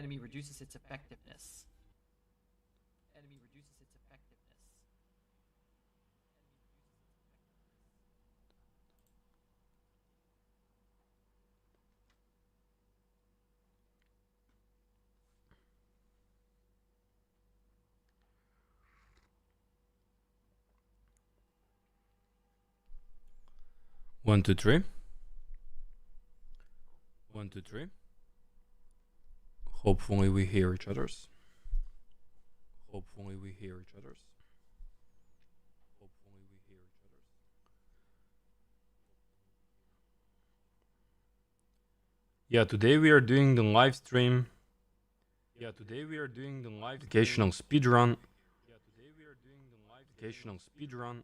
Enemy reduces its effectiveness. Enemy reduces its effectiveness. 1, 2, 3. 1, 2, 3. Hopefully we hear each other's. Hopefully we hear each other's. Hopefully we hear each other's. Yeah, today we are doing the live stream. Yeah, today we are doing the live educational speedrun. Yeah, today we are doing the live educational speedrun.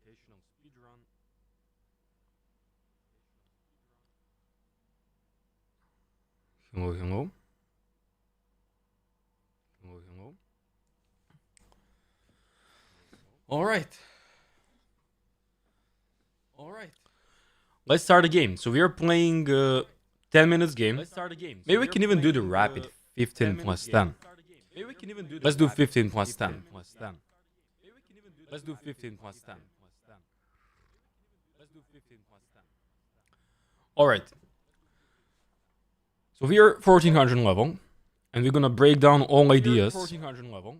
Educational speedrun. Hello, hello. Hello, hello. All right. All right. Let's start a game. So we are playing 10 minutes game. Let's start a game. Maybe we can even do the rapid 15 plus 10. Maybe we can even do. Let's do 15 plus 10. Let's do 15 plus 10. Let's do 15 plus 10. All right. So we are 1400 level, and we're gonna break down all ideas. 1400 level.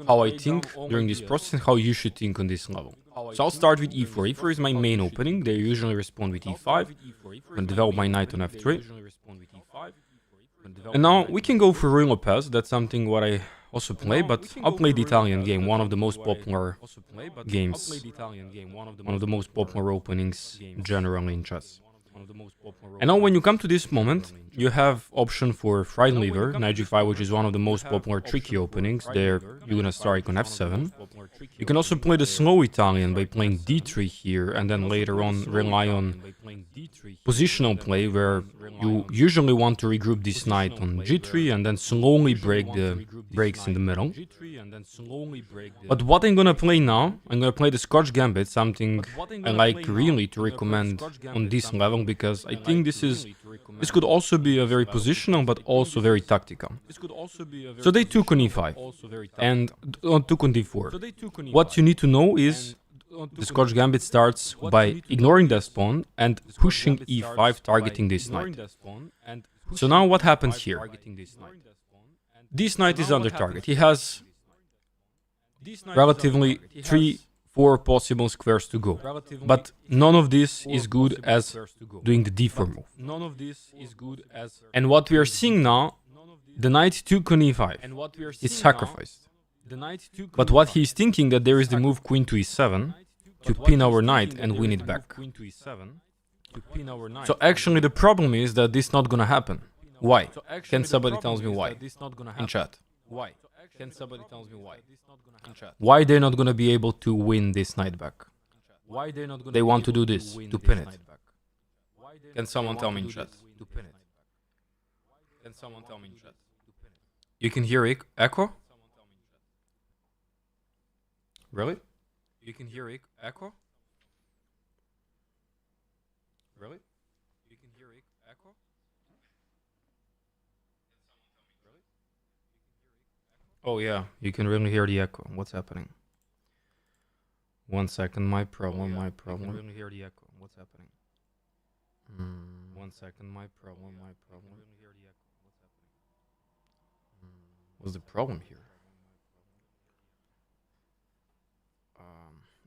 How I think during this process and how you should think on this level. So I'll start with e4. e4 is my main opening. They usually respond with e5. I'm gonna develop my knight on f3. And now we can go for Ruy Lopez. That's something what I also play, but I'll play the Italian game, one of the most popular games. One of the most popular openings generally in chess. And now when you come to this moment, you have option for fried liver, knight g5, which is one of the most popular tricky openings. There you're gonna strike on f7. You can also play the slow Italian by playing d3 here, and then later on rely on positional play, where you usually want to regroup this knight on g3 and then slowly break the breaks in the middle. But what I'm gonna play now, I'm gonna play the Scotch Gambit, something I like really to recommend on this level, because I think this could also be a very positional but also very tactical. So they took on e5 and took on d4. What you need to know is the Scotch Gambit starts by ignoring this pawn and pushing e5, targeting this knight. So now what happens here? This knight is under target. He has relatively 3-4 possible squares to go, but none of this is good as doing the d4 move. And what we are seeing now, the knight took on e5 is sacrificed. But what he is thinking that there is the move queen to e7 to pin our knight and win it back. So actually the problem is that this is not gonna happen. Why? Can somebody tell me why? In chat. Why? Can somebody tell me why? Why they're not gonna be able to win this knight back? They want to do this, to pin it. Can someone tell me in chat? Can someone tell me in chat? You can hear echo? Really? You can hear echo? Really? You can hear echo? Oh yeah, you can really hear the echo. What's happening? 1 second, my problem. You can really hear the echo. What's happening? 1 second, my problem. What's the problem here?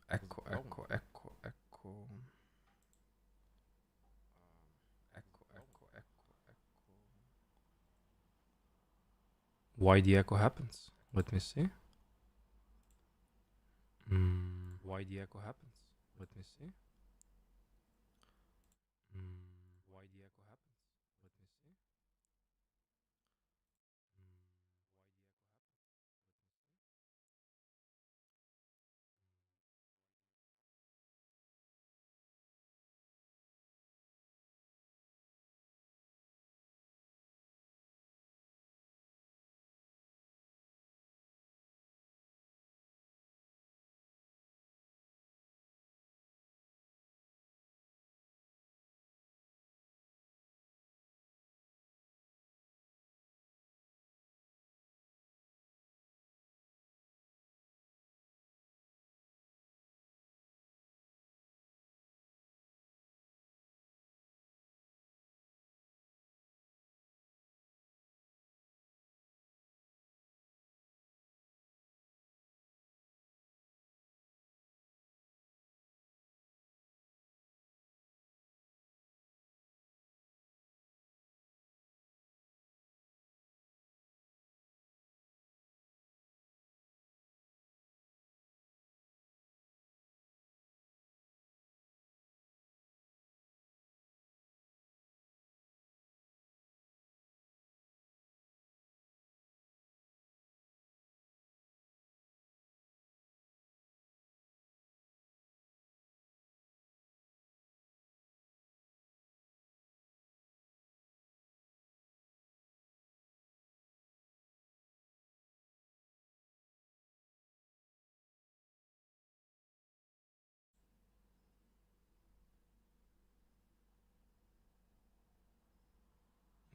Echo. Why the echo happens? Let me see. Why the echo happens? Let me see. Why the echo happens? Let me see.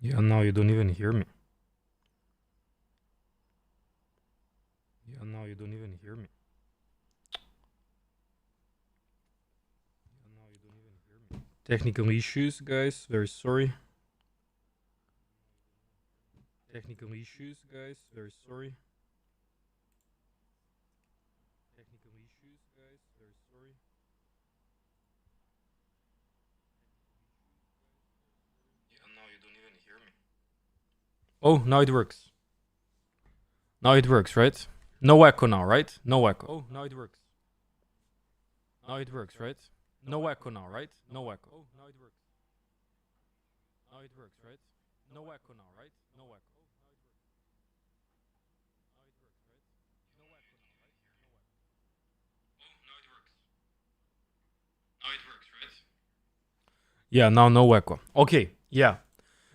Yeah, now you don't even hear me. Yeah, now you don't even hear me. Yeah, now you don't even hear me. Technical issues, guys. Very sorry. Technical issues, guys. Very sorry. Technical issues, guys. Very sorry. Yeah, now you don't even hear me. Oh, now it works. Now it works, right? No echo now, right? No echo. Oh, now it works. Now it works, right? No echo now, right? No echo. Oh, now it works. Now it works, right? No echo now, right? No echo. Yeah, now no echo. Okay, yeah.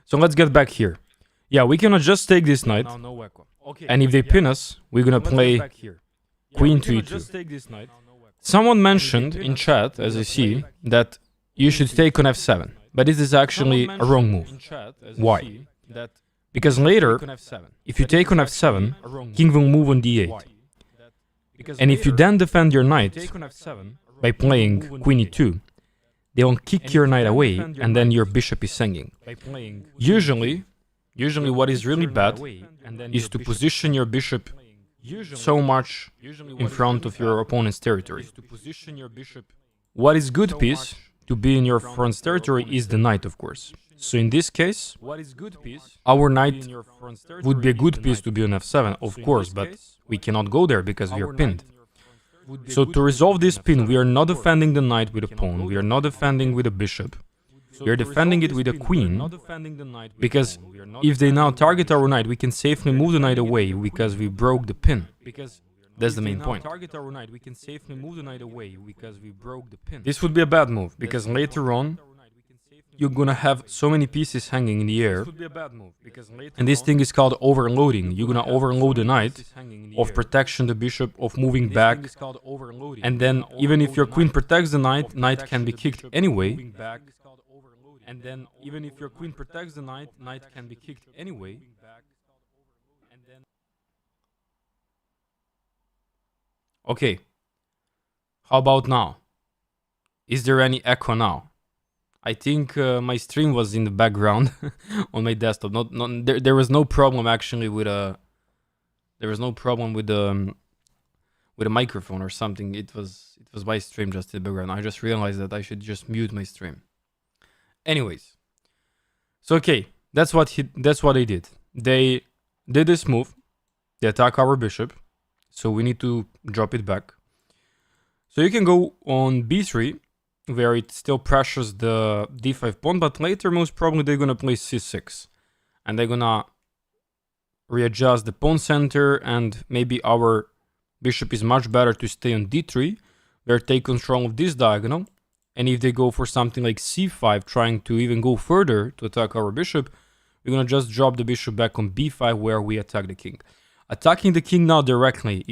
So let's get back here. Yeah, we cannot just take this knight. Now no echo. Okay. And if they pin us, we're gonna play queen to e2. Someone mentioned in chat, as I see, that you should take on f7. But this is actually a wrong move. Why? Because later, if you take on f7, king will move on d8. And if you then defend your knight by playing queen e2, they will kick your knight away, and then your bishop is hanging. Usually what is really bad is to position your bishop so much in front of your opponent's territory. What is good piece to be in your front's territory is the knight, of course. So in this case, our knight would be a good piece to be on f7, of course, but we cannot go there because we are pinned. So to resolve this pin, we are not defending the knight with a pawn, we are not defending with a bishop, we are defending it with a queen, because if they now target our knight, we can safely move the knight away because we broke the pin. That's the main point. This would be a bad move, because later on, you're gonna have so many pieces hanging in the air, and this thing is called overloading. You're gonna overload the knight of protection, the bishop, of moving back, and then even if your queen protects the knight, knight can be kicked anyway. Okay, how about now? Is there any echo now? I think my stream was in the background on my desktop. There was no problem actually with a. There was no problem with a microphone or something. It was my stream just in the background. I just realized that I should just mute my stream. Anyways, so okay, that's what they did. They did this move. They attack our bishop, so we need to drop it back. So you can go on b3, where it still pressures the d5 pawn, but later most probably they're gonna play c6, and they're gonna readjust the pawn center, and maybe our bishop is much better to stay on d3, where take control of this diagonal. And if they go for something like c5, trying to even go further to attack our bishop, we're gonna just drop the bishop back on b5, where we attack the king. Attacking the king now directly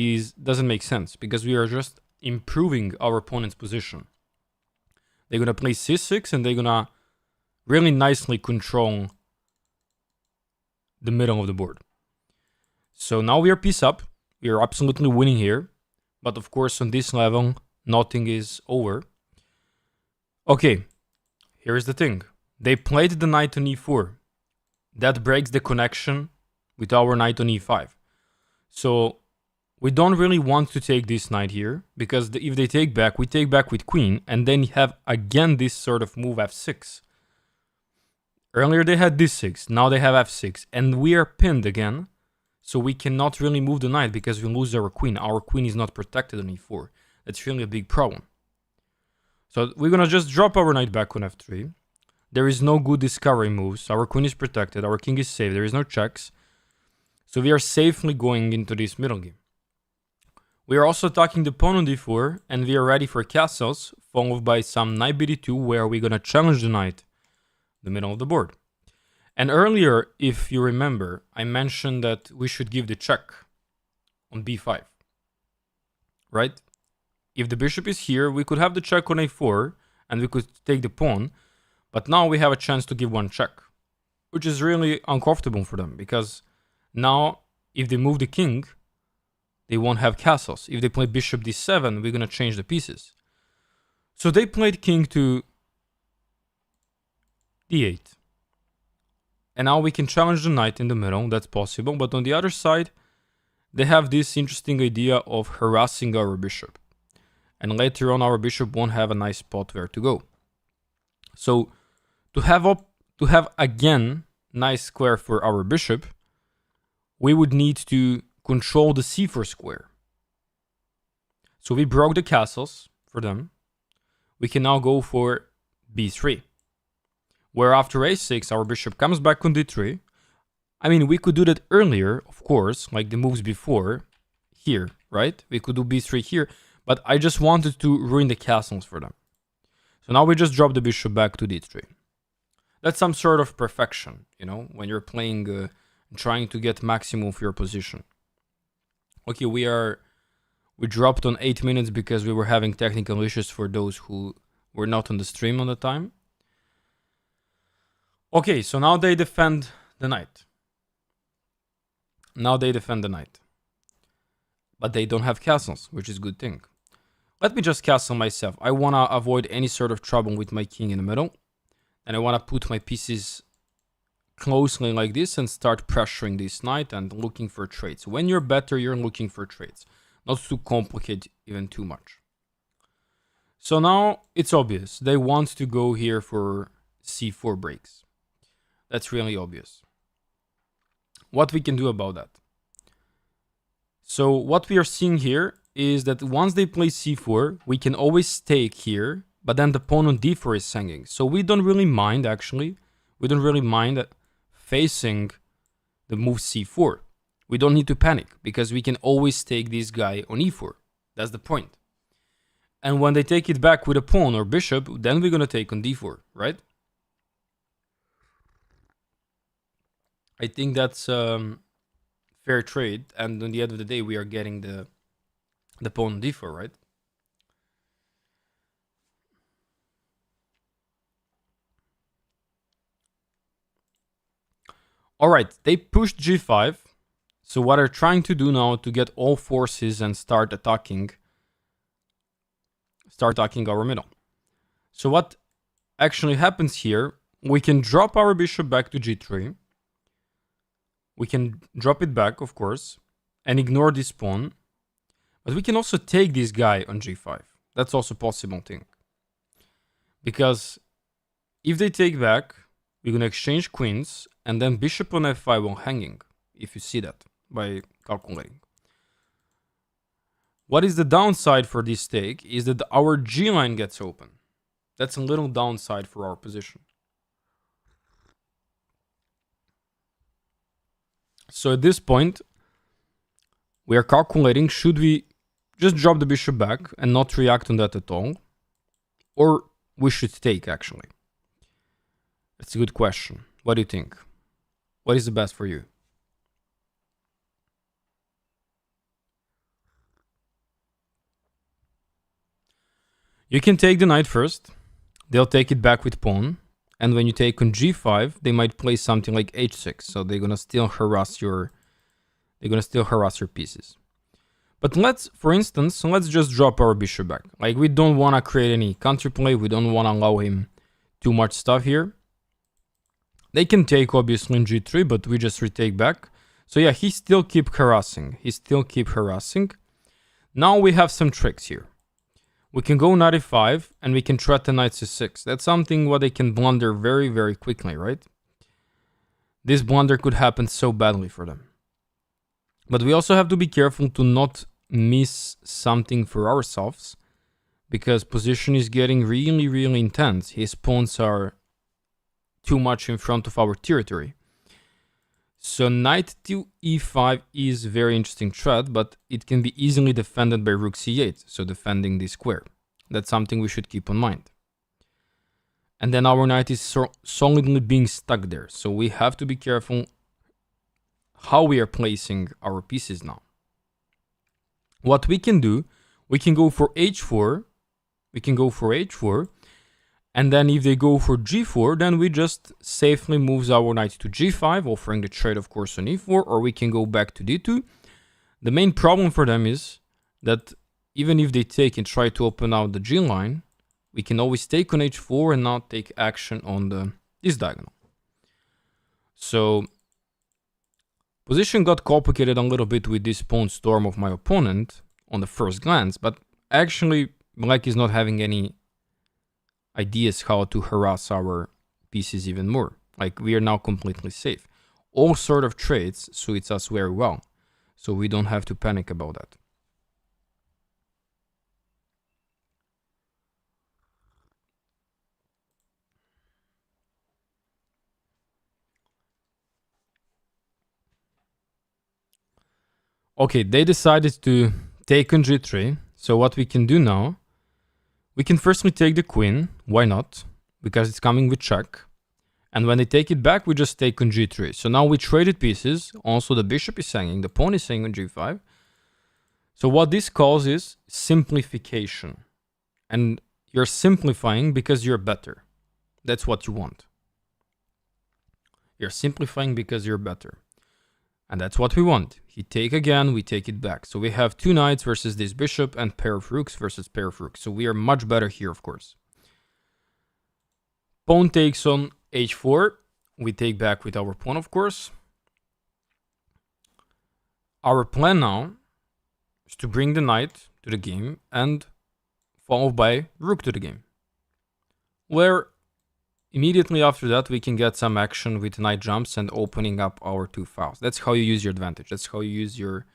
doesn't make sense, because we are just improving our opponent's position. They're gonna play c6, and they're gonna really nicely control the middle of the board. So now we are piece up. We are absolutely winning here. But of course, on this level, nothing is over. Okay, here's the thing. They played the knight on e4. That breaks the connection with our knight on e5. So we don't really want to take this knight here, because if they take back, we take back with queen, and then have again this sort of move f6. Earlier they had d6, now they have f6, and we are pinned again, so we cannot really move the knight because we lose our queen. Our queen is not protected on e4. That's really a big problem. So we're gonna just drop our knight back on f3. There is no good discovery moves. Our queen is protected, our king is safe, there is no checks. So we are safely going into this middle game. We are also attacking the pawn on d4, and we are ready for castles, followed by some knight bd2, where we're gonna challenge the knight in the middle of the board. And earlier, if you remember, I mentioned that we should give the check on b5, right? If the bishop is here, we could have the check on a4, and we could take the pawn, but now we have a chance to give one check. which is really uncomfortable for them because now if they move the king, they won't have castles. If they play bishop d7, we're gonna change the pieces. So they played king to d8. And now we can challenge the knight in the middle, that's possible. But on the other side, they have this interesting idea of harassing our bishop. And later on, our bishop won't have a nice spot where to go. So to have again nice square for our bishop, we would need to control the c4 square. So we broke the castles for them. We can now go for b3. Where after a6, our bishop comes back on d3. I mean, we could do that earlier, of course, like the moves before, here, right? We could do b3 here, but I just wanted to ruin the castles for them. So now we just drop the bishop back to d3. That's some sort of perfection, you know, when you're playing, trying to get maximum of your position. Okay, we dropped on 8 minutes because we were having technical issues for those who were not on the stream on the time. Okay, so now they defend the knight. Now they defend the knight. But they don't have castles, which is a good thing. Let me just castle myself. I want to avoid any sort of trouble with my king in the middle. And I want to put my pieces closely like this and start pressuring this knight and looking for trades. When you're better, you're looking for trades. Not to complicate even too much. So now it's obvious. They want to go here for c4 breaks. That's really obvious. What we can do about that? So what we are seeing here is that once they play c4, we can always take here, but then the pawn on d4 is hanging. So we don't really mind, actually. We don't really mind facing the move c4. We don't need to panic, because we can always take this guy on e4. That's the point. And when they take it back with a pawn or bishop, then we're going to take on d4, right? I think that's fair trade, and at the end of the day, we are getting the pawn on d4, right? All right, they pushed g5. So what they're trying to do now to get all forces and start attacking our middle. So what actually happens here, we can drop our bishop back to g3. We can drop it back, of course, and ignore this pawn. But we can also take this guy on g5. That's also a possible thing. Because if they take back, we're going to exchange queens, and then bishop on f5 while hanging, if you see that, by calculating. What is the downside for this take is that our g line gets open. That's a little downside for our position. So at this point, we are calculating, should we just drop the bishop back and not react on that at all? Or we should take, actually. That's a good question. What do you think? What is the best for you? You can take the knight first. They'll take it back with pawn. And when you take on g5, they might play something like h6. So they're gonna still harass your pieces. But let's just drop our bishop back. Like, we don't wanna create any counterplay. We don't wanna allow him too much stuff here. They can take obviously in g3, but we just retake back. So yeah, he still keep harassing. Now we have some tricks here. We can go knight e5 and we can threaten knight c6. That's something what they can blunder very, very quickly, right? This blunder could happen so badly for them. But we also have to be careful to not miss something for ourselves, because position is getting really, really intense. His pawns are too much in front of our territory. So knight to e5 is a very interesting threat, but it can be easily defended by rook c8, so defending this square. That's something we should keep in mind. And then our knight is solidly being stuck there, so we have to be careful how we are placing our pieces now. What we can do, we can go for h4, And then if they go for g4, then we just safely moves our knight to g5, offering the trade, of course, on e4, or we can go back to d2. The main problem for them is that even if they take and try to open out the g line, we can always take on h4 and not take action on this diagonal. So position got complicated a little bit with this pawn storm of my opponent on the first glance, but actually black is not having any ideas how to harass our pieces even more. Like, we are now completely safe. All sort of trades suits us very well, so we don't have to panic about that. Okay, they decided to take on g3, so what we can do now, we can firstly take the queen, why not? Because it's coming with check. And when they take it back, we just take on g3. So now we traded pieces. Also, the bishop is hanging, the pawn is hanging on g5. So what this calls is simplification. And you're simplifying because you're better. That's what you want. You're simplifying because you're better. And that's what we want. He take again, we take it back. So we have two knights versus this bishop and pair of rooks versus pair of rooks. So we are much better here, of course. Pawn takes on h4. We take back with our pawn, of course. Our plan now is to bring the knight to the game and followed by rook to the game. Where immediately after that, we can get some action with knight jumps and opening up our two files. That's how you use your advantage. That's how you use your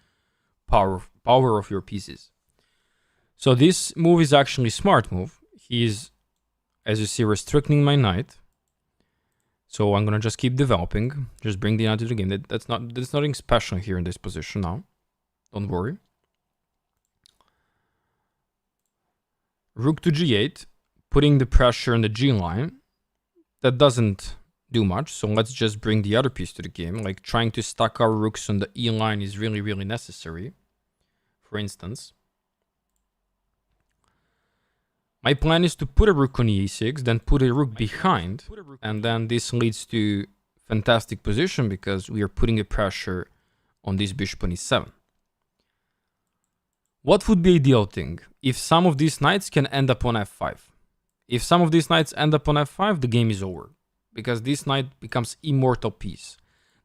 power of your pieces. So this move is actually a smart move. He's, as you see, restricting my knight. So I'm gonna just keep developing. Just bring the knight to the game. There's nothing special here in this position now. Don't worry. Rook to g8, putting the pressure on the g line. That doesn't do much, so let's just bring the other piece to the game. Like, trying to stack our rooks on the e line is really, really necessary. For instance, my plan is to put a rook on e6, then put a rook behind, and then this leads to fantastic position because we are putting a pressure on this bishop on e7. What would be ideal thing? If some of these knights can end up on f5. If some of these knights end up on f5, the game is over. Because this knight becomes immortal piece.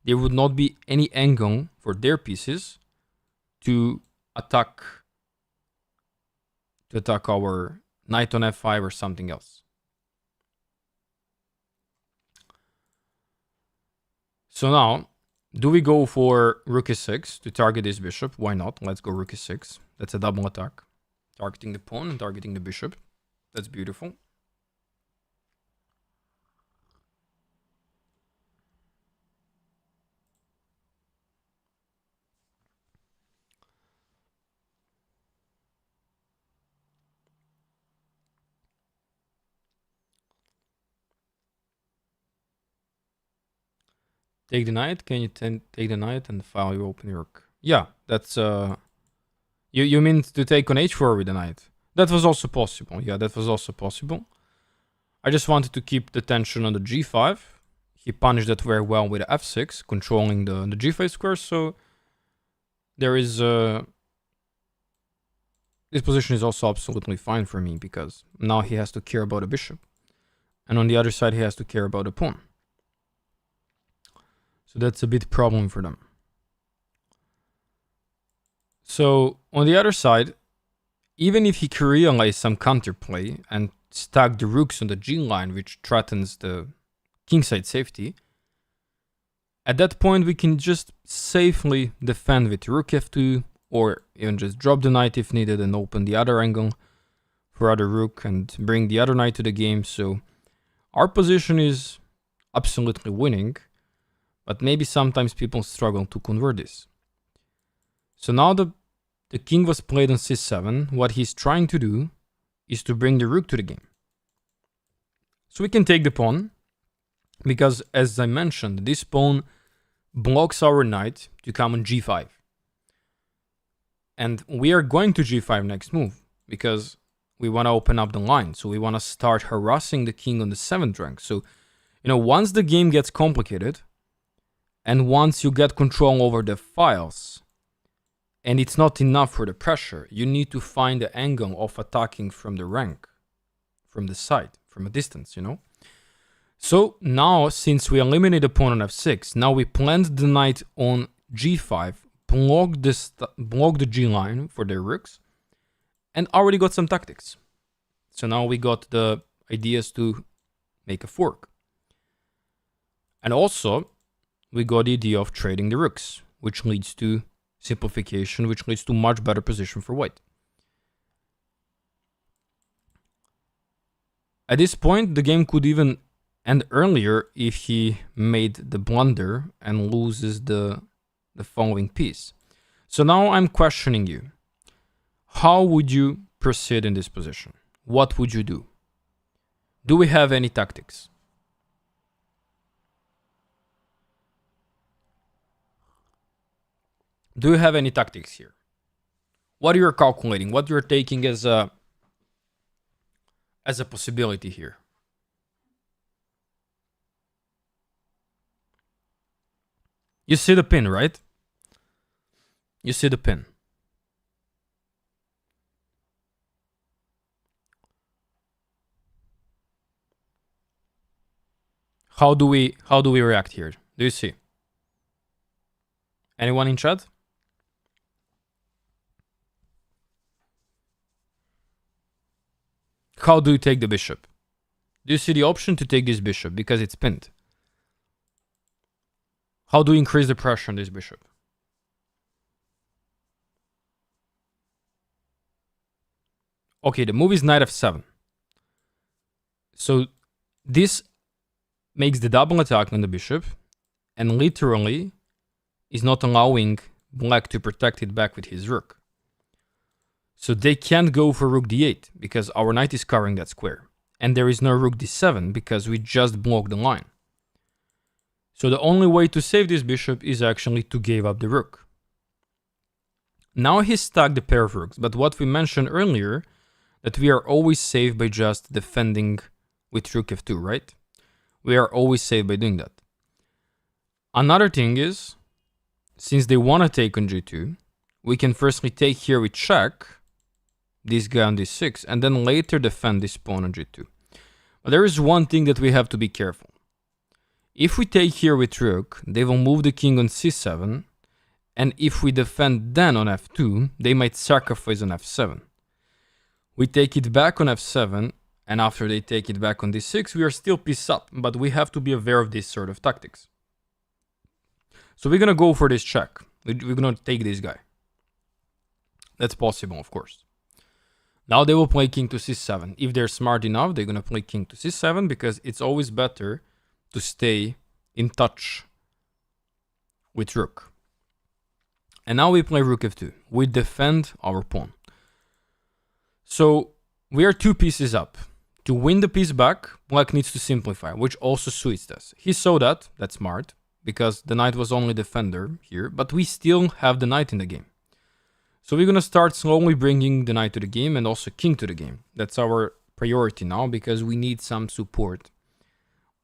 There would not be any angle for their pieces to attack our knight on f5 or something else. So now, do we go for rook e6 to target this bishop? Why not? Let's go rook e6. That's a double attack. Targeting the pawn and targeting the bishop. That's beautiful. Take the knight. Can you take the knight and file your open rook? Yeah, that's you mean to take on h4 with the knight? That was also possible. Yeah, that was also possible. I just wanted to keep the tension on the g5. He punished that very well with f6, controlling the g5 square. So there is this position is also absolutely fine for me because now he has to care about a bishop, and on the other side he has to care about a pawn. So that's a bit problem for them. So on the other side, even if he can realize some counterplay and stack the rooks on the g line, which threatens the kingside safety, at that point we can just safely defend with rook f2, or even just drop the knight if needed and open the other angle for other rook and bring the other knight to the game. So our position is absolutely winning. But maybe sometimes people struggle to convert this. So now the king was played on c7. What he's trying to do is to bring the rook to the game. So we can take the pawn, because as I mentioned, this pawn blocks our knight to come on g5. And we are going to g5 next move, because We want to open up the line. So we want to start harassing the king on the 7th rank. So, once the game gets complicated, and once you get control over the files, and it's not enough for the pressure, you need to find the angle of attacking from the rank, from the side, from a distance, So now, since we eliminate the pawn on f6, now we plant the knight on g5, block the g line for their rooks, and already got some tactics. So now we got the ideas to make a fork. And also, we got the idea of trading the rooks, which leads to simplification, which leads to much better position for white. At this point, the game could even end earlier if he made the blunder and loses the following piece. So now I'm questioning you. How would you proceed in this position? What would you do? Do we have any tactics? Do you have any tactics here? What you're calculating? What you're taking as a possibility here? You see the pin, right? You see the pin. How do we react here? Do you see? Anyone in chat? How do you take the bishop? Do you see the option to take this bishop because it's pinned? How do you increase the pressure on this bishop? Okay, the move is knight f7. So this makes the double attack on the bishop and literally is not allowing black to protect it back with his rook. So they can't go for rook d8 because our knight is covering that square. And there is no rook d7 because we just blocked the line. So the only way to save this bishop is actually to give up the rook. Now he's stacked the pair of rooks, but what we mentioned earlier, that we are always safe by just defending with rook f2, right? We are always safe by doing that. Another thing is, since they want to take on g2, we can firstly take here with check, this guy on d6, and then later defend this pawn on g2. But there is one thing that we have to be careful. If we take here with rook, they will move the king on c7, and if we defend then on f2, they might sacrifice on f7. We take it back on f7, and after they take it back on d6, we are still piece up, but we have to be aware of this sort of tactics. So we're gonna go for this check. We're gonna take this guy. That's possible, of course. Now they will play king to c7. If they're smart enough, they're gonna play king to c7 because it's always better to stay in touch with rook. And now we play rook f2. We defend our pawn. So we are 2 pieces up. To win the piece back, black needs to simplify, which also suits us. He saw that, that's smart, because the knight was only defender here, but we still have the knight in the game. So we're gonna start slowly bringing the knight to the game and also king to the game. That's our priority now, because we need some support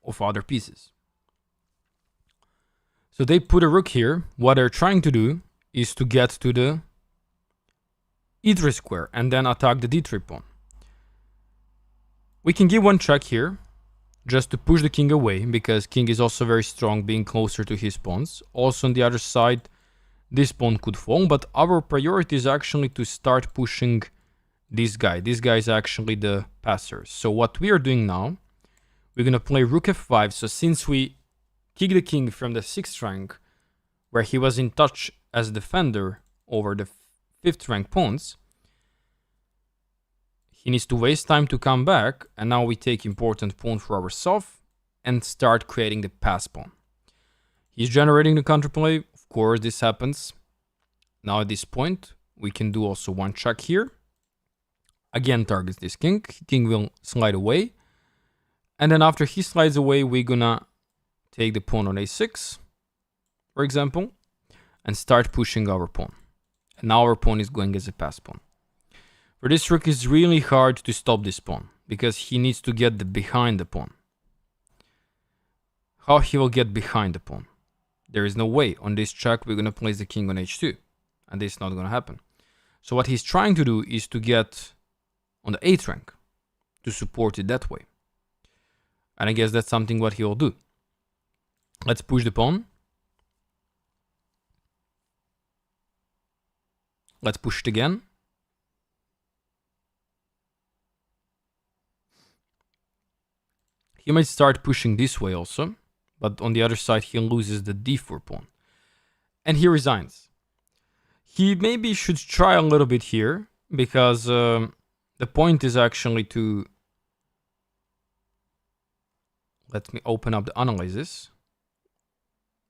of other pieces. So they put a rook here. What they're trying to do is to get to the e3 square and then attack the d3 pawn. We can give one check here, just to push the king away, because king is also very strong, being closer to his pawns. Also on the other side, this pawn could fall, but our priority is actually to start pushing this guy. This guy is actually the passer. So what we are doing now, we're gonna play rook f5. So since we kick the king from the 6th rank, where he was in touch as defender over the 5th rank pawns, he needs to waste time to come back, and now we take important pawn for ourselves and start creating the pass pawn. He's generating the counterplay. Of course, this happens. Now at this point, we can do also one check here. Again, targets this king. King will slide away. And then after he slides away, we're gonna take the pawn on a6, for example, and start pushing our pawn. And now our pawn is going as a pass pawn. For this rook, it's really hard to stop this pawn, because he needs to get behind the pawn. How he will get behind the pawn? There is no way. On this check, we're going to place the king on h2. And this is not going to happen. So what he's trying to do is to get on the 8th rank to support it that way. And I guess that's something what he will do. Let's push the pawn. Let's push it again. He might start pushing this way also, but on the other side he loses the d4 pawn. And he resigns. He maybe should try a little bit here, because the point is actually to... Let me open up the analysis.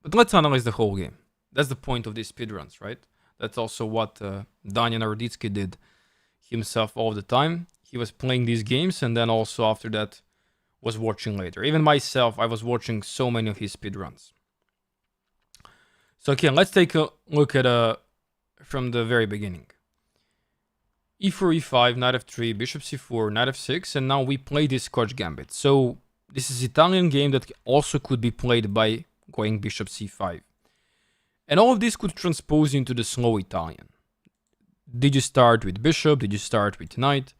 But let's analyze the whole game. That's the point of these speedruns, right? That's also what Daniel Naroditsky did himself all the time. He was playing these games and then also after that was watching later. Even myself, I was watching so many of his speedruns. So okay, let's take a look at from the very beginning. e4, e5, knight f3, bishop c4, knight f6, and now we play this Scotch gambit. So this is Italian game that also could be played by going bishop c5. And all of this could transpose into the slow Italian. Did you start with bishop? Did you start with knight?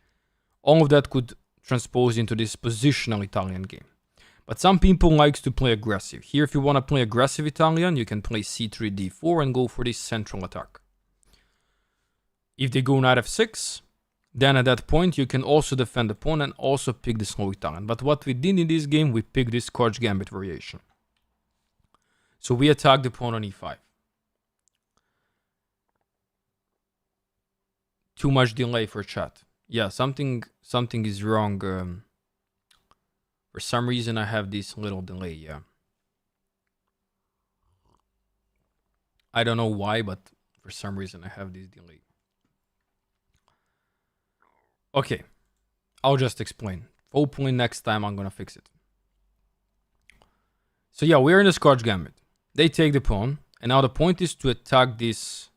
All of that could transpose into this positional Italian game. But some people likes to play aggressive. Here, if you want to play aggressive Italian, you can play c3, d4 and go for this central attack. If they go knight f6, then at that point you can also defend the pawn and also pick the slow Italian. But what we did in this game, we picked this Scotch gambit variation. So we attack the pawn on e5. Too much delay for chat. Yeah, something is wrong. For some reason I have this little delay, yeah. I don't know why, but for some reason I have this delay. Okay, I'll just explain. Hopefully next time I'm gonna fix it. So yeah, we're in the Scotch gambit. They take the pawn, and now the point is to attack this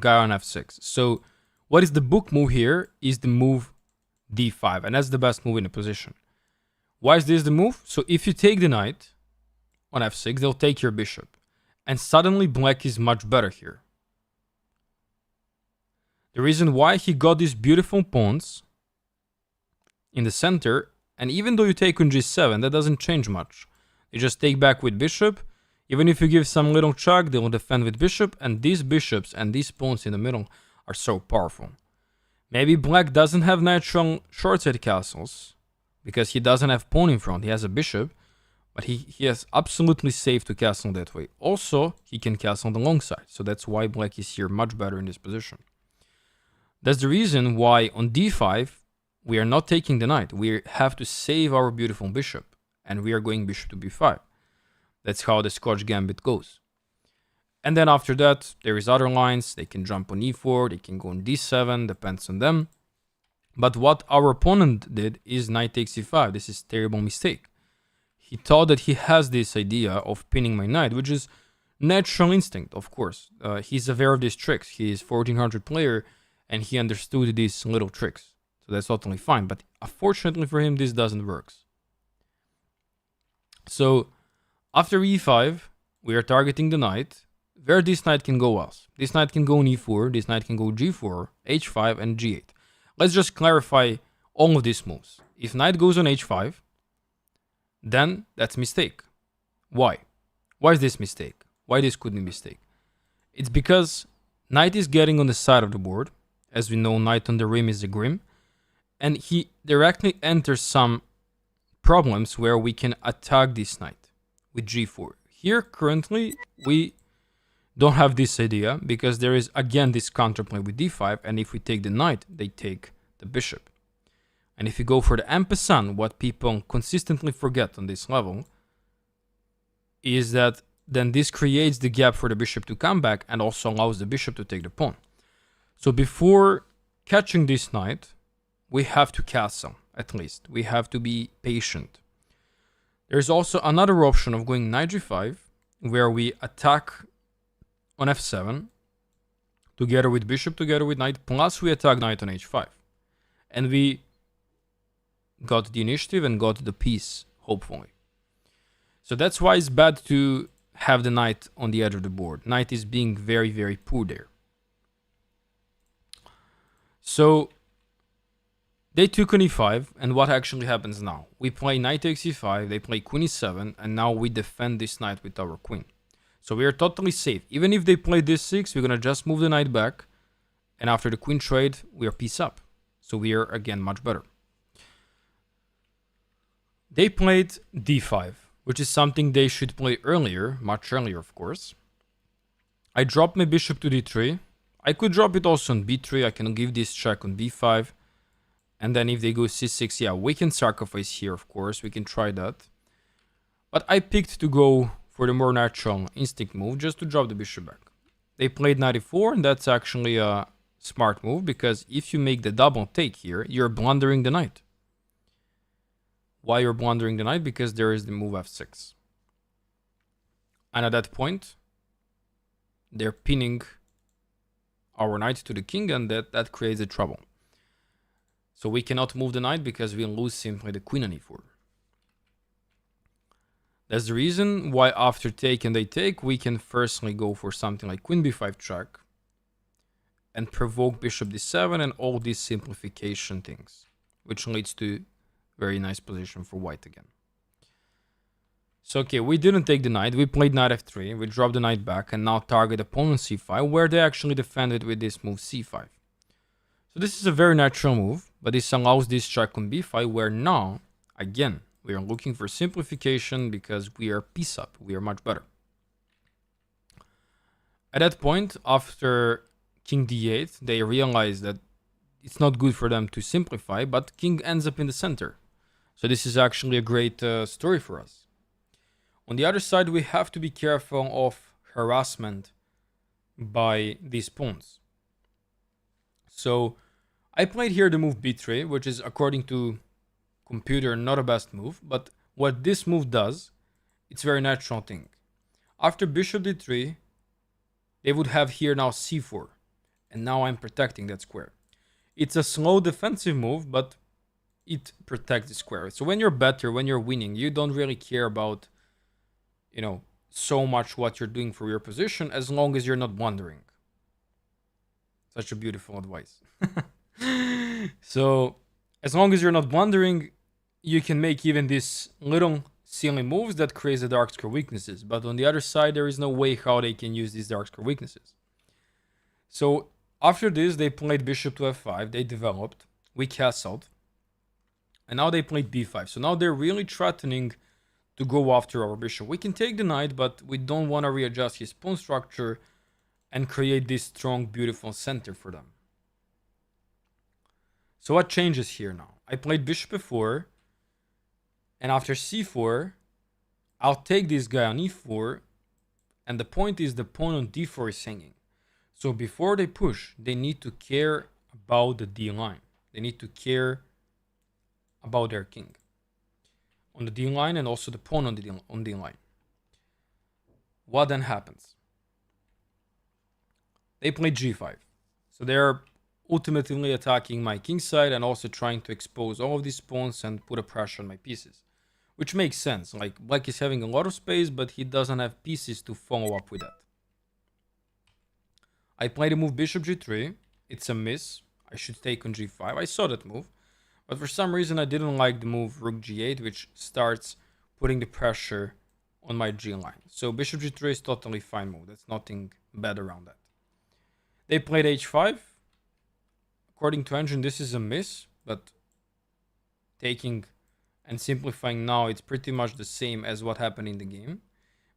guy on f6. So what is the book move here is the move d5, and that's the best move in the position. Why is this the move? So if you take the knight on f6, they'll take your bishop. And suddenly black is much better here. The reason why he got these beautiful pawns in the center, and even though you take on g7, that doesn't change much. You just take back with bishop. Even if you give some little check, they'll defend with bishop, and these bishops and these pawns in the middle are so powerful. Maybe black doesn't have natural short side castles, because he doesn't have pawn in front, he has a bishop, but he is absolutely safe to castle that way. Also, he can castle on the long side, so that's why black is here much better in this position. That's the reason why on d5, we are not taking the knight. We have to save our beautiful bishop, and we are going bishop to b5. That's how the Scotch gambit goes. And then after that, there is other lines. They can jump on e4, they can go on d7, depends on them. But what our opponent did is knight takes e5. This is a terrible mistake. He thought that he has this idea of pinning my knight, which is natural instinct, of course. He's aware of these tricks. He is 1400 player, and he understood these little tricks. So that's totally fine. But unfortunately for him, this doesn't work. So after e5, we are targeting the knight. Where this knight can go else? This knight can go on e4, this knight can go g4, h5, and g8. Let's just clarify all of these moves. If knight goes on h5, then that's mistake. Why? Why is this mistake? Why this could be mistake? It's because knight is getting on the side of the board. As we know, knight on the rim is a grim. And he directly enters some problems where we can attack this knight with g4. Here, currently, we don't have this idea because there is again this counterplay with d5, and if we take the knight, they take the bishop. And if you go for the en passant, what people consistently forget on this level is that then this creates the gap for the bishop to come back and also allows the bishop to take the pawn. So before catching this knight, we have to castle, at least. We have to be patient. There's also another option of going knight g5, where we attack on f7, together with bishop, together with knight, plus we attack knight on h5. And we got the initiative and got the piece, hopefully. So that's why it's bad to have the knight on the edge of the board. Knight is being very, very poor there. So they took on e5, and what actually happens now? We play knight takes e5, they play queen e7, and now we defend this knight with our queen. So we are totally safe. Even if they play this 6, we're gonna just move the knight back, and after the queen trade, we are piece up. So we are again much better. They played d5, which is something they should play earlier, much earlier of course. I dropped my bishop to d3. I could drop it also on b3, I can give this check on b5. And then if they go c6, yeah, we can sacrifice here, of course, we can try that. But I picked to go for the more natural instinct move, just to drop the bishop back. They played knight e4, and that's actually a smart move, because if you make the double take here, you're blundering the knight. Why you're blundering the knight? Because there is the move f6. And at that point, they're pinning our knight to the king, and that creates a trouble. So we cannot move the knight because we lose simply the queen on e4. That's the reason why after take and they take, we can firstly go for something like queen b5 check and provoke bishop d7 and all these simplification things, which leads to very nice position for white again. So okay, we didn't take the knight, we played knight f3, we dropped the knight back and now target opponent c5, where they actually defended with this move c5. So this is a very natural move, but this allows this check on b5, where now, again, we are looking for simplification because we are piece up, we are much better. At that point, after king d8, they realize that it's not good for them to simplify, but king ends up in the center. So this is actually a great story for us. On the other side, we have to be careful of harassment by these pawns. So I played here the move b3, which is, according to computer, not a best move, but what this move does, it's a very natural thing. After bishop d3, they would have here now c4, and now I'm protecting that square. It's a slow defensive move, but it protects the square. So when you're better, when you're winning, you don't really care about, you know, so much what you're doing for your position, as long as you're not blundering. Such a beautiful advice. So as long as you're not blundering, you can make even these little silly moves that create the dark square weaknesses. But on the other side, there is no way how they can use these dark square weaknesses. So after this, they played bishop to f5, they developed, we castled, and now they played b5. So now they're really threatening to go after our bishop. We can take the knight, but we don't want to readjust his pawn structure and create this strong, beautiful center for them. So what changes here now? I played bishop f4, and after c4, I'll take this guy on e4, and the point is the pawn on d4 is hanging. So before they push, they need to care about the d line. They need to care about their king on the d line and also the pawn on the d line. What then happens? They play g5. So they're ultimately attacking my king side and also trying to expose all of these pawns and put a pressure on my pieces. Which makes sense. Like, black is having a lot of space, but he doesn't have pieces to follow up with that. I played the move bishop g3. It's a miss. I should take on g5. I saw that move. But for some reason, I didn't like the move rook g8, which starts putting the pressure on my g line. So bishop g3 is totally fine move. There's nothing bad around that. They played h5. According to engine, this is a miss, but taking and simplifying now, it's pretty much the same as what happened in the game.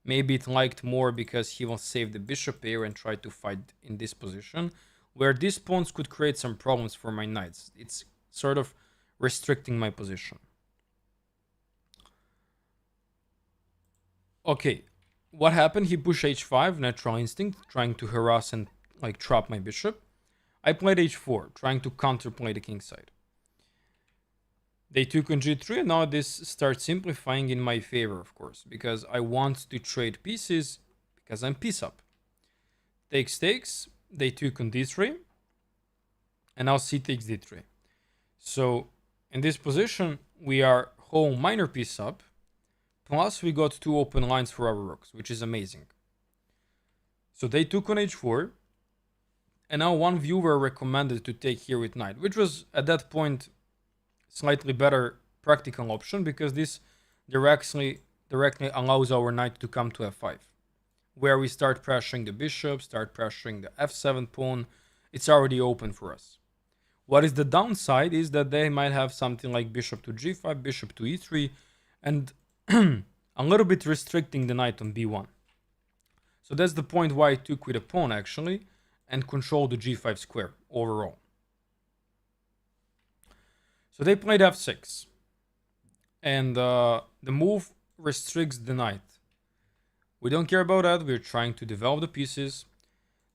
Maybe it liked more because he will save the bishop here and try to fight in this position, where these pawns could create some problems for my knights. It's sort of restricting my position. Okay, what happened? He pushed h5, natural instinct, trying to harass and like trap my bishop. I played h4, trying to counterplay the king side. They took on g3, and now this starts simplifying in my favor, of course, because I want to trade pieces because I'm piece up. Takes, they took on d3, and now c takes d3. So in this position, we are whole minor piece up, plus we got 2 open lines for our rooks, which is amazing. So they took on h4, and now one viewer recommended to take here with knight, which was at that point slightly better practical option, because this directly allows our knight to come to f5, where we start pressuring the bishop, start pressuring the f7 pawn. It's already open for us. What is the downside is that they might have something like bishop to g5, bishop to e3, and a little bit restricting the knight on b1. So that's the point why I took with a pawn actually, and control the g5 square overall. So they played f6, and the move restricts the knight. We don't care about that. We're trying to develop the pieces.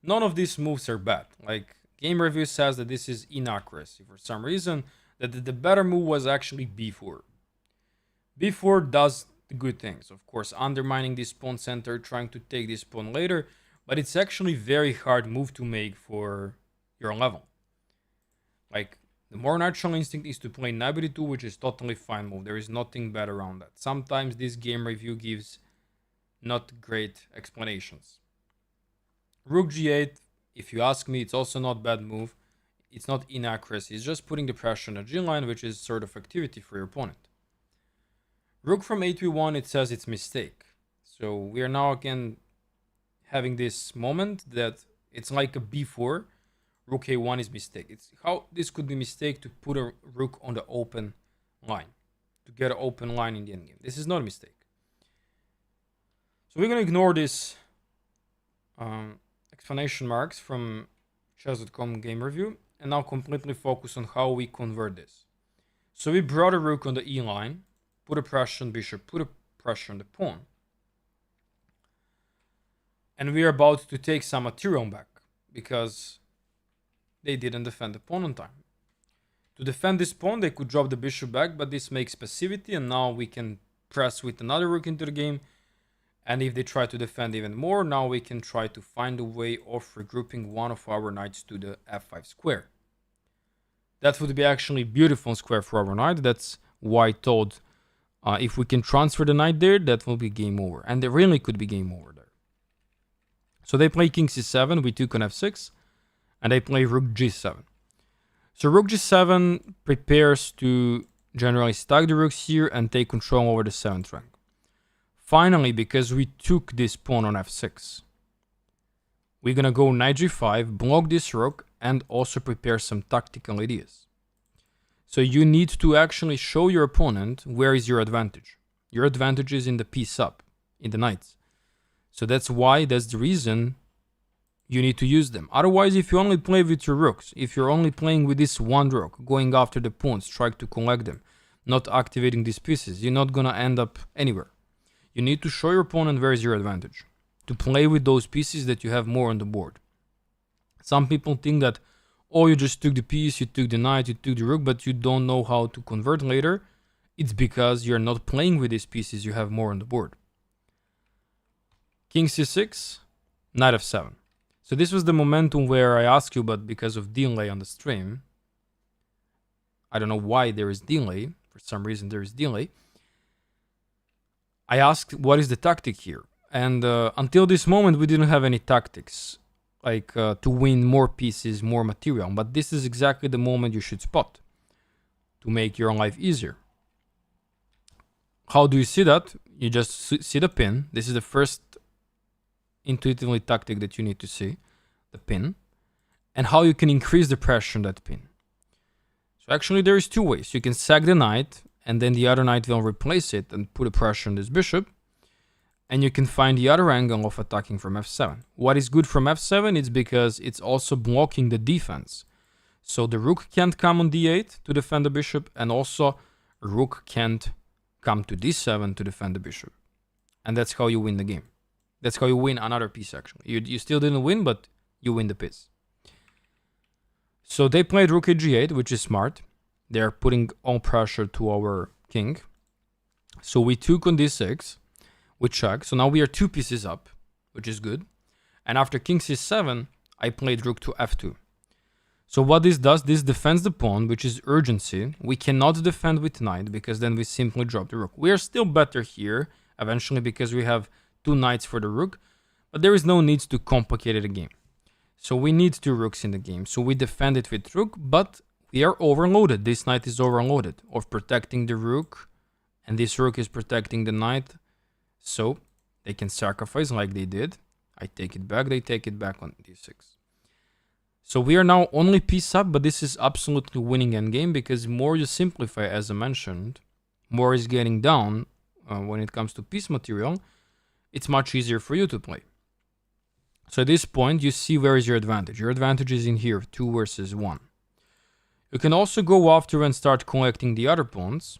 None of these moves are bad. Like, game review says that this is inaccuracy for some reason, that the better move was actually b4. b4 does the good things, of course, undermining this pawn center, trying to take this pawn later, but it's actually very hard move to make for your level. Like, the more natural instinct is to play knight b2, which is totally fine move. There is nothing bad around that. Sometimes this game review gives not great explanations. Rook g8, if you ask me, it's also not bad move. It's not inaccuracy. It's just putting the pressure on the g line, which is sort of activity for your opponent. Rook from a3-1, it says it's mistake. So we are now again having this moment that it's like a b4. Rook a1 is mistake. It's how this could be mistake to put a rook on the open line, to get an open line in the endgame. This is not a mistake. So we're going to ignore this explanation marks from chess.com game review and now completely focus on how we convert this. So we brought a rook on the e line, put a pressure on bishop, put a pressure on the pawn. And we are about to take some material back because they didn't defend the pawn on time. To defend this pawn, they could drop the bishop back, but this makes passivity, and now we can press with another rook into the game. And if they try to defend even more, now we can try to find a way of regrouping one of our knights to the f5 square. That would be actually beautiful square for our knight. That's why I thought if we can transfer the knight there, that will be game over. And there really could be game over there. So they play king c7, we took on f6, and they play rook g7. So rook g7 prepares to generally stack the rooks here and take control over the 7th rank. Finally, because we took this pawn on f6, we're gonna go knight g5, block this rook, and also prepare some tactical ideas. So you need to actually show your opponent where is your advantage. Your advantage is in the piece up, in the knights. So that's the reason you need to use them. Otherwise, if you only play with your rooks, if you're only playing with this one rook, going after the pawns, trying to collect them, not activating these pieces, you're not gonna end up anywhere. You need to show your opponent where is your advantage, to play with those pieces that you have more on the board. Some people think that, oh, you just took the piece, you took the knight, you took the rook, but you don't know how to convert later. It's because you're not playing with these pieces you have more on the board. King c6, knight f7. So this was the momentum where I asked you, but because of delay on the stream, I don't know why there is delay. For some reason there is delay. I asked, what is the tactic here? And until this moment, we didn't have any tactics, like to win more pieces, more material. But this is exactly the moment you should spot to make your life easier. How do you see that? You just see the pin. This is the first intuitively tactic that you need to see, the pin, and how you can increase the pressure on that pin. So actually there is two ways. You can sack the knight, and then the other knight will replace it and put a pressure on this bishop. And you can find the other angle of attacking from f7. What is good from f7 is because it's also blocking the defense. So the rook can't come on d8 to defend the bishop, and also rook can't come to d7 to defend the bishop. And that's how you win the game. That's how you win another piece, actually. You still didn't win, but you win the piece. So they played rook at g8, which is smart. They're putting all pressure to our king. So we took on d6 with check. So now we are 2 pieces up, which is good. And after king c7, I played rook to f2. So what this does, this defends the pawn, which is urgency. We cannot defend with knight because then we simply drop the rook. We are still better here eventually because we have 2 knights for the rook, but there is no need to complicate it again. So we need 2 rooks in the game. So we defend it with rook, but we are overloaded. This knight is overloaded of protecting the rook, and this rook is protecting the knight. So they can sacrifice like they did. I take it back, they take it back on d6. So we are now only piece up, but this is absolutely winning endgame because more you simplify, as I mentioned, more is getting down when it comes to piece material. It's much easier for you to play. So at this point, you see where is your advantage. Your advantage is in here, 2 versus 1. You can also go after and start collecting the other pawns,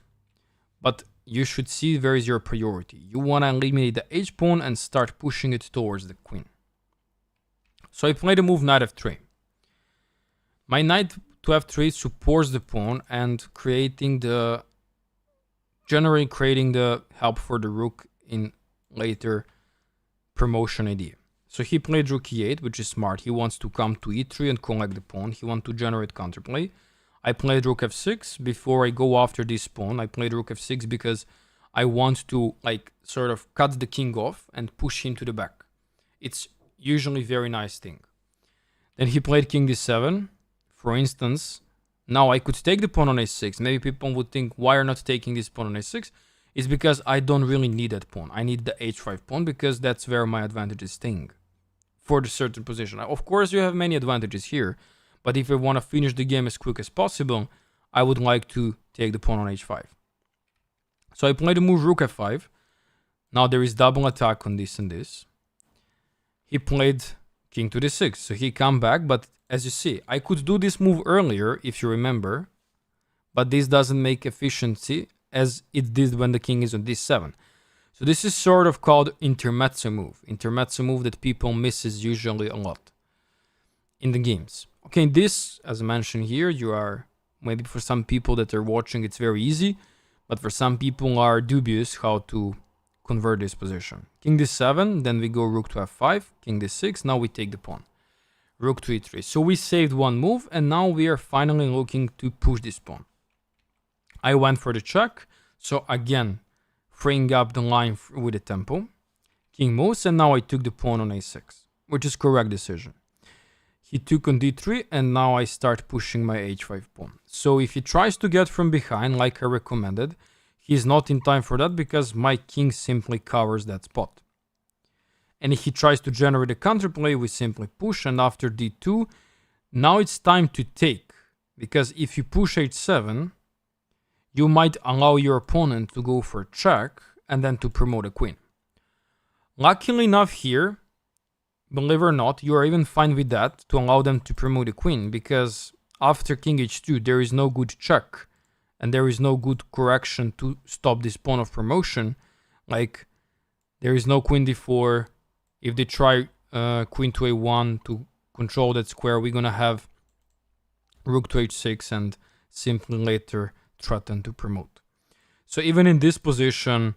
but you should see where is your priority. You want to eliminate the h pawn and start pushing it towards the queen. So I play the move knight f3. My knight to f3 supports the pawn and generally creating the help for the rook in later promotion idea. So he played rook e8, which is smart. He wants to come to e3 and collect the pawn. He wants to generate counterplay. I played rook f6 before I go after this pawn. I played rook f6 because I want to sort of cut the king off and push him to the back. It's usually a very nice thing. Then he played king d7. For instance, now I could take the pawn on a6. Maybe people would think, why are not taking this pawn on a6? It's because I don't really need that pawn. I need the h5 pawn because that's where my advantage is staying for the certain position. Of course, you have many advantages here, but if I want to finish the game as quick as possible, I would like to take the pawn on h5. So I play the move rook f5. Now there is double attack on this and this. He played king to d6, so he come back, but as you see, I could do this move earlier, if you remember, but this doesn't make efficiency as it did when the king is on d7. So this is sort of called intermezzo move. Intermezzo move that people misses usually a lot in the games. Okay, this, as I mentioned here, you are, maybe for some people that are watching, it's very easy, but for some people are dubious how to convert this position. King d7, then we go rook to f5, king d6, now we take the pawn. Rook to e3. So we saved one move, and now we are finally looking to push this pawn. I went for the check, so again, freeing up the line with the tempo. King moves, and now I took the pawn on a6, which is correct decision. He took on d3, and now I start pushing my h5 pawn. So if he tries to get from behind, like I recommended, he's not in time for that because my king simply covers that spot. And if he tries to generate a counterplay, we simply push, and after d2, now it's time to take. Because if you push h7, you might allow your opponent to go for a check and then to promote a queen. Luckily enough here, believe it or not, you are even fine with that to allow them to promote a queen, because after king h2, there is no good check and there is no good correction to stop this pawn of promotion. Like, there is no queen d4. If they try queen to a1 to control that square, we're gonna have rook to h6 and simply later threaten to promote. So even in this position,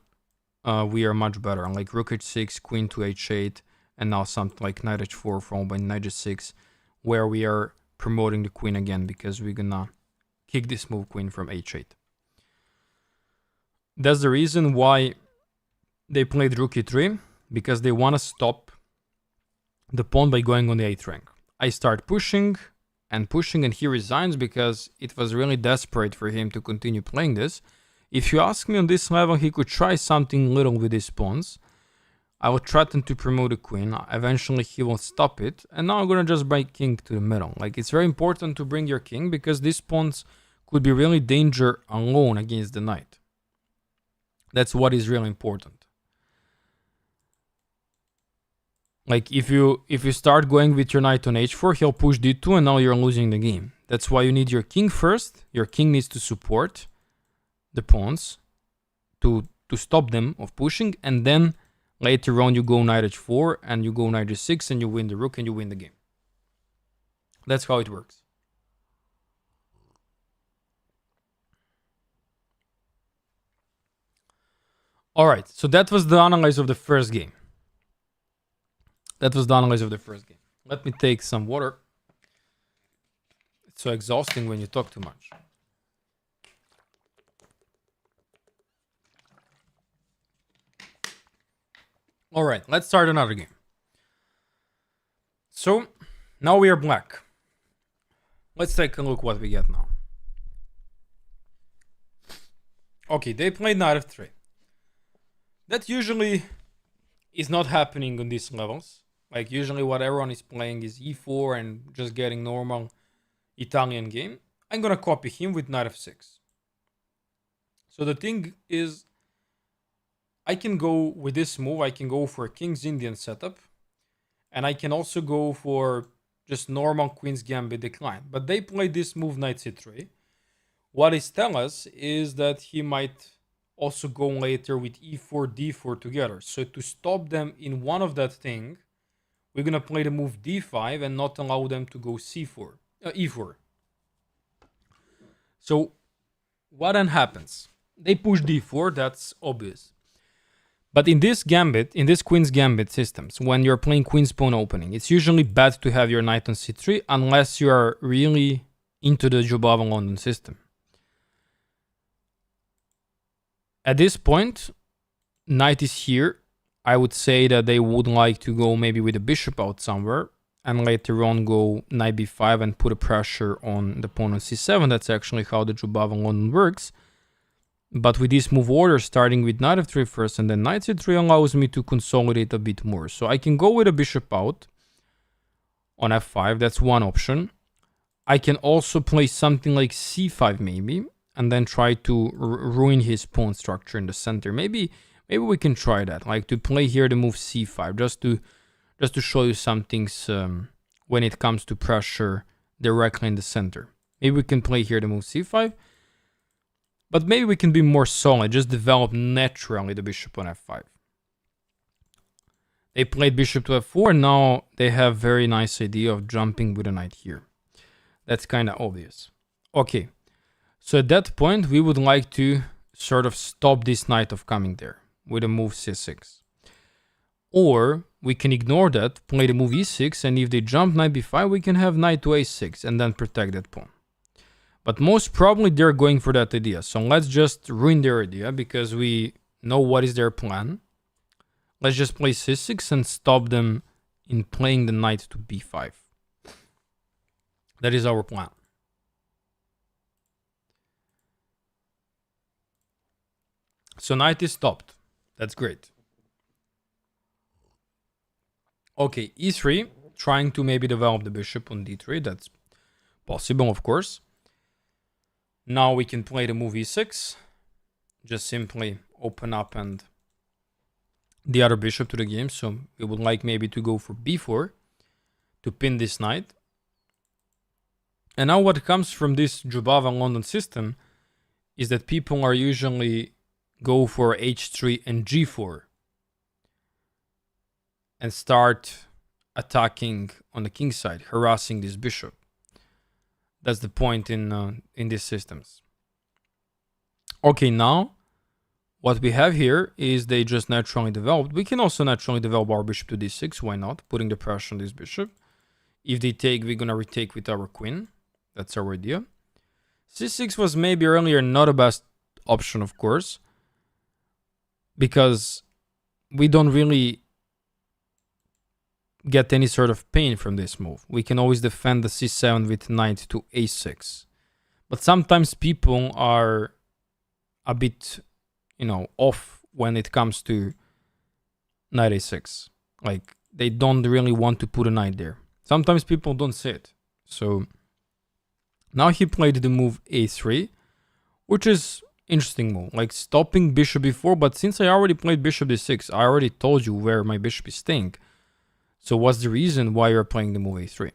we are much better. Like rook h6, queen to h8, and now something like knight h4 followed by knight h6, where we are promoting the queen again because we're gonna kick this move queen from h8. That's the reason why they played rook e3, because they want to stop the pawn by going on the 8th rank. I start pushing, and he resigns because it was really desperate for him to continue playing this. If you ask me on this level, he could try something little with his pawns. I will threaten to promote a queen. Eventually he will stop it, and now I'm gonna just bring king to the middle. Like, it's very important to bring your king because these pawns could be really danger alone against the knight. That's what is really important. Like, if you start going with your knight on h4, he'll push d2, and now you're losing the game. That's why you need your king first. Your king needs to support the pawns to stop them of pushing, and then later on you go knight h4 and you go knight h6 and you win the rook and you win the game. That's how it works. Alright, so that was the analysis of the first game. Let me take some water. so exhausting when you talk too much. All right, let's start another game. So now we are black. Let's take a look what we get now. Okay, they played knight of 3. That usually is not happening on these levels. Like usually what everyone is playing is e4 and just getting normal Italian game. I'm gonna copy him with knight of 6. So the thing is, I can go with this move, I can go for a King's Indian setup. And I can also go for just normal Queen's Gambit decline. But they played this move knight c3. What it tells us is that he might also go later with e4, d4 together. So to stop them in one of that thing, we're going to play the move d5 and not allow them to go c4, e4. So what then happens? They push d4, that's obvious. But in this gambit, in this Queen's Gambit systems, when you're playing Queen's Pawn opening, it's usually bad to have your knight on c3 unless you are really into the Jubava London system. At this point, knight is here. I would say that they would like to go maybe with a bishop out somewhere and later on go knight b5 and put a pressure on the pawn on c7. That's actually how the Jubava London works. But with this move order, starting with knight of 3 first and then knight c3 allows me to consolidate a bit more. So I can go with a bishop out on f5. That's one option. I can also play something like c5 maybe, and then try to ruin his pawn structure in the center. Maybe we can try that, like to play here the move c5, just to show you some things when it comes to pressure directly in the center. Maybe we can play here the move c5. But maybe we can be more solid, just develop naturally the bishop on f5. They played bishop to f4, and now they have very nice idea of jumping with a knight here. That's kind of obvious. Okay, so at that point, we would like to sort of stop this knight of coming there with a move c6. Or we can ignore that, play the move e6, and if they jump knight b5, we can have knight to a6 and then protect that pawn. But most probably they're going for that idea. So let's just ruin their idea because we know what is their plan. Let's just play c6 and stop them in playing the knight to b5. That is our plan. So knight is stopped. That's great. Okay, e3, trying to maybe develop the bishop on d3. That's possible, of course. Now we can play the move e6. Just simply open up and the other bishop to the game. So we would like maybe to go for b4 to pin this knight. And now what comes from this Jubava London system is that people are usually go for h3 and g4 and start attacking on the king side, harassing this bishop. That's the point in these systems. Okay, now what we have here is they just naturally developed. We can also naturally develop our bishop to d6. Why not? Putting the pressure on this bishop. If they take, we're gonna retake with our queen. That's our idea. c6 was maybe earlier not a best option, of course, because we don't really get any sort of pain from this move. We can always defend the c7 with knight to a6. But sometimes people are a bit, off when it comes to knight a6. Like, they don't really want to put a knight there. Sometimes people don't see it. So, now he played the move a3, which is interesting move. Like, stopping bishop b4, but since I already played bishop d6, I already told you where my bishop is staying. So what's the reason why you're playing the move a3?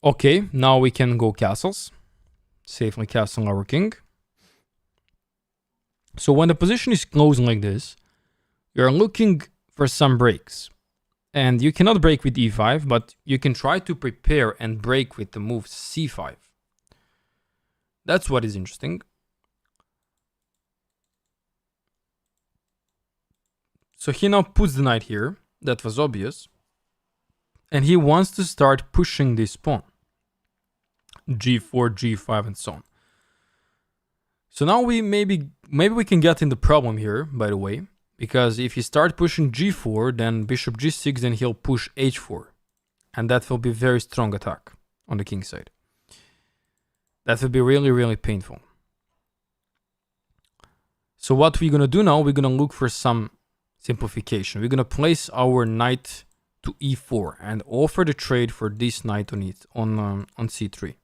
Okay, now we can go castles. Safely castle our king. So when the position is closed like this, you're looking for some breaks. And you cannot break with e5, but you can try to prepare and break with the move c5. That's what is interesting. So he now puts the knight here. That was obvious. and he wants to start pushing this pawn. G4, G5, and so on. So now maybe we can get in the problem here, by the way, because if he start pushing G4, then bishop G6, then he'll push H4, and that will be very strong attack on the king side. That will be really, really painful. So what we're gonna do now, we're gonna look for some simplification. We're gonna place our knight to E4 and offer the trade for this knight on C3.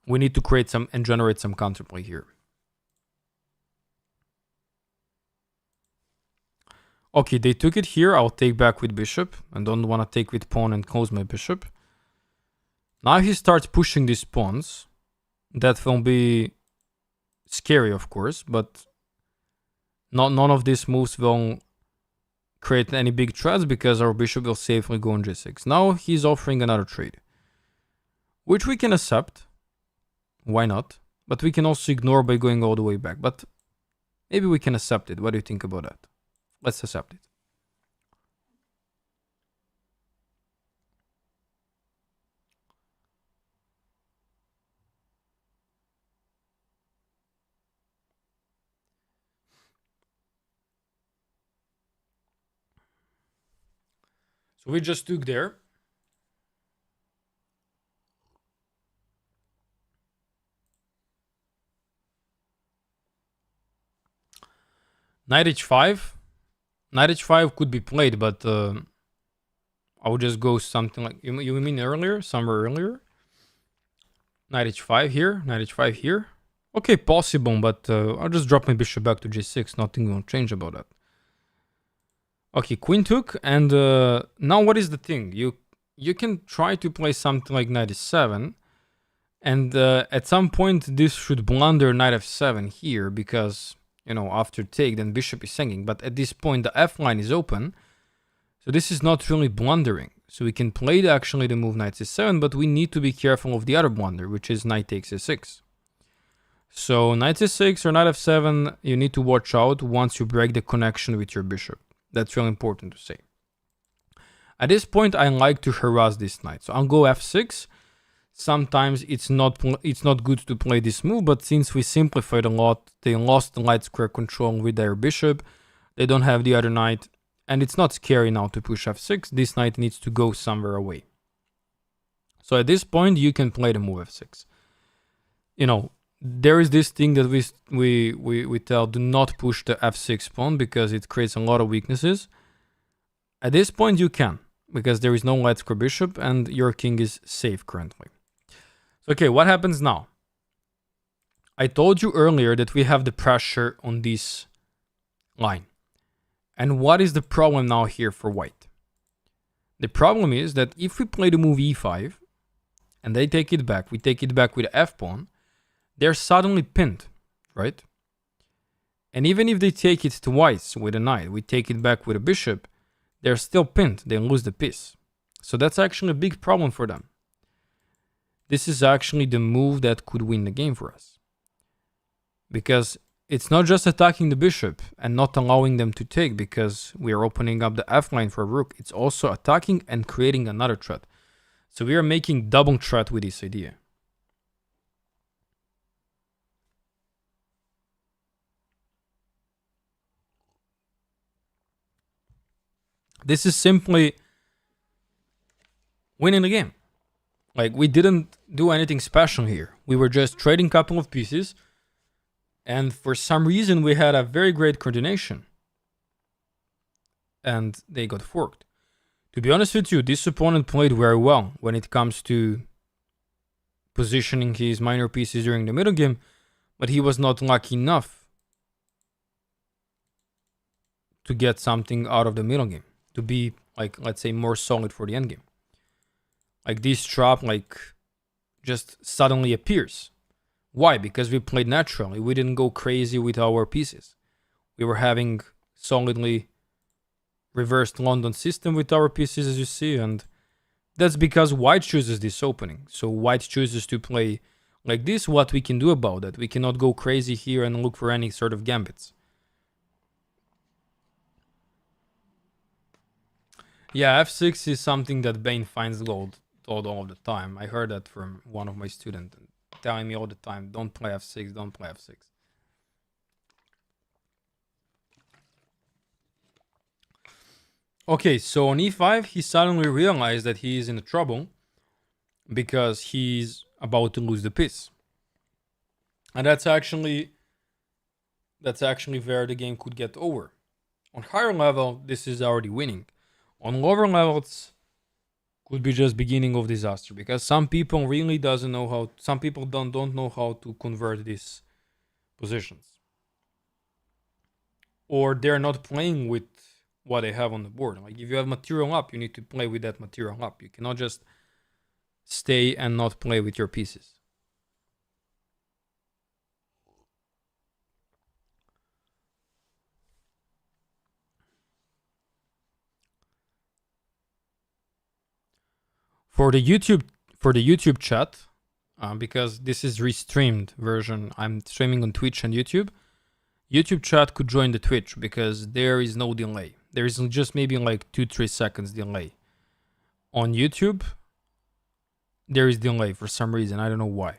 We need to create some and generate some counterplay here. Okay, they took it here. I'll take back with bishop. I don't want to take with pawn and close my bishop. Now he starts pushing these pawns. That will be scary, of course, but none of these moves will create any big threats because our bishop will safely go on G6. Now he's offering another trade, which we can accept. Why not? But we can also ignore by going all the way back. But maybe we can accept it. What do you think about that? Let's accept it. So we just took there. Knight h5. Knight h5 could be played, but I would just go something like, you mean earlier? Somewhere earlier? Knight h5 here, knight h5 here. Okay, possible, but I'll just drop my bishop back to g6. Nothing will change about that. Okay, queen took, and now what is the thing? You can try to play something like knight e7, and at some point this should blunder knight f7 here, because, you know, after take, then bishop is hanging. But at this point, the f line is open. So this is not really blundering. So we can play actually the move knight c7, but we need to be careful of the other blunder, which is knight takes e6. So knight c6 or knight f7, you need to watch out once you break the connection with your bishop. That's really important to say. At this point, I like to harass this knight. So I'll go f6. Sometimes it's not good to play this move, but since we simplified a lot, they lost the light square control with their bishop. They don't have the other knight, and it's not scary now to push f6. This knight needs to go somewhere away. So at this point, you can play the move f6. You know, there is this thing that we tell, do not push the f6 pawn because it creates a lot of weaknesses. At this point, you can, because there is no light square bishop and your king is safe currently. Okay, what happens now? I told you earlier that we have the pressure on this line. And what is the problem now here for white? The problem is that if we play the move e5 and they take it back, we take it back with the f pawn, they're suddenly pinned, right? And even if they take it twice with a knight, we take it back with a bishop, they're still pinned, they lose the piece. So that's actually a big problem for them. This is actually the move that could win the game for us. Because it's not just attacking the bishop and not allowing them to take because we are opening up the f line for a rook. It's also attacking and creating another threat. So we are making double threat with this idea. This is simply winning the game. Like, we didn't do anything special here. We were just trading a couple of pieces. And for some reason, we had a very great coordination. And they got forked. To be honest with you, this opponent played very well when it comes to positioning his minor pieces during the middle game. But he was not lucky enough to get something out of the middle game. To be, like, let's say, more solid for the end game. Like, this trap, like, just suddenly appears. Why? Because we played naturally. We didn't go crazy with our pieces. We were having solidly reversed London system with our pieces, as you see, and that's because white chooses this opening. So white chooses to play like this. What we can do about that? We cannot go crazy here and look for any sort of gambits. Yeah, f6 is something that Bane finds gold all the time. I heard that from one of my students telling me all the time, don't play f6, don't play f6. Okay, so on e5, he suddenly realized that he is in trouble because he's about to lose the piece. And that's actually where the game could get over. On higher level, this is already winning. On lower levels, could be just beginning of disaster because some people really doesn't know how. Some people don't know how to convert these positions, or they're not playing with what they have on the board. Like if you have material up, you need to play with that material up. You cannot just stay and not play with your pieces. For the YouTube chat, because this is restreamed version, I'm streaming on Twitch and YouTube. YouTube chat could join the Twitch because there is no delay. There is just maybe like 2-3 seconds delay. On YouTube, there is delay for some reason. I don't know why.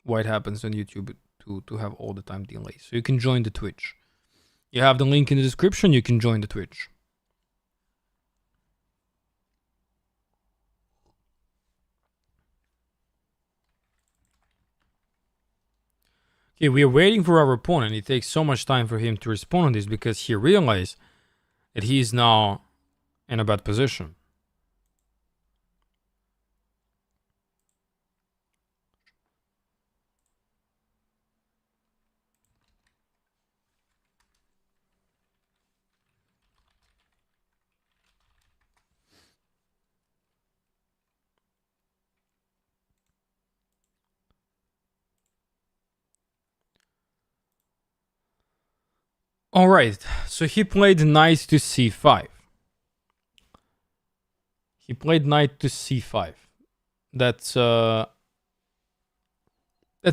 Why it happens on YouTube to have all the time delay. So you can join the Twitch. You have the link in the description. You can join the Twitch. Okay, we are waiting for our opponent. It takes so much time for him to respond on this because he realized that he is now in a bad position. All right, so he played knight to c5. He played knight to c5. That's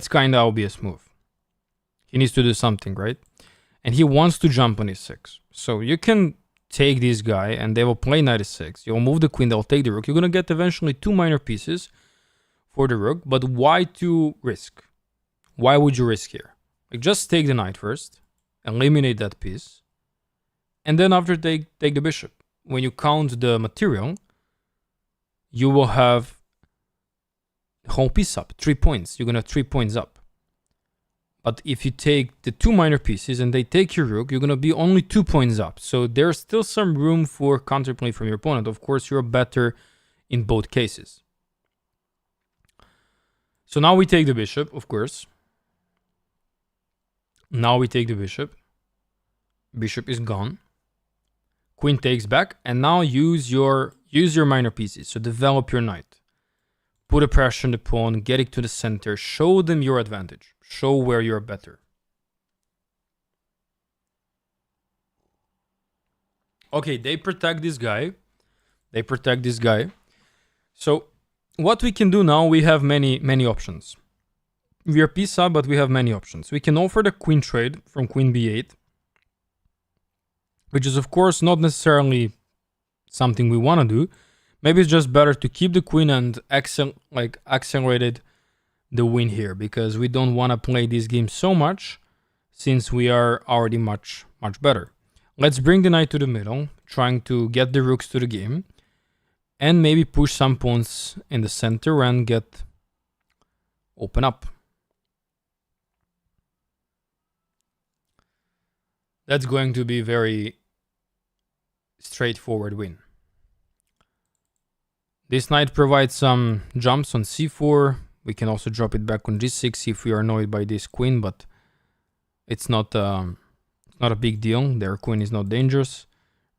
kind of obvious move. He needs to do something, right? And he wants to jump on e6. So you can take this guy and they will play knight e6. You'll move the queen, they'll take the rook. You're going to get eventually 2 minor pieces for the rook. But why to risk? Why would you risk here? Like just take the knight first. Eliminate that piece. And then after take the bishop. When you count the material, you will have the whole piece up. 3 points. You're going to have 3 points up. But if you take the 2 minor pieces and they take your rook, you're going to be only 2 points up. So there's still some room for counterplay from your opponent. Of course, you're better in both cases. So now we take the bishop, of course. Now we take the bishop. Bishop is gone. Queen takes back. And now use your minor pieces. So develop your knight. Put a pressure on the pawn. Get it to the center. Show them your advantage. Show where you're better. Okay, they protect this guy. So what we can do now, we have many options. We are piece up, but we have many options. We can offer the queen trade from queen b8, which is of course not necessarily something we want to do. Maybe it's just better to keep the queen and accelerated the win here, because we don't want to play this game so much since we are already much better. Let's bring the knight to the middle, trying to get the rooks to the game, and maybe push some pawns in the center and get open up. That's going to be very straightforward win. This knight provides some jumps on c4. We can also drop it back on g6 if we are annoyed by this queen, but it's not a big deal. Their queen is not dangerous.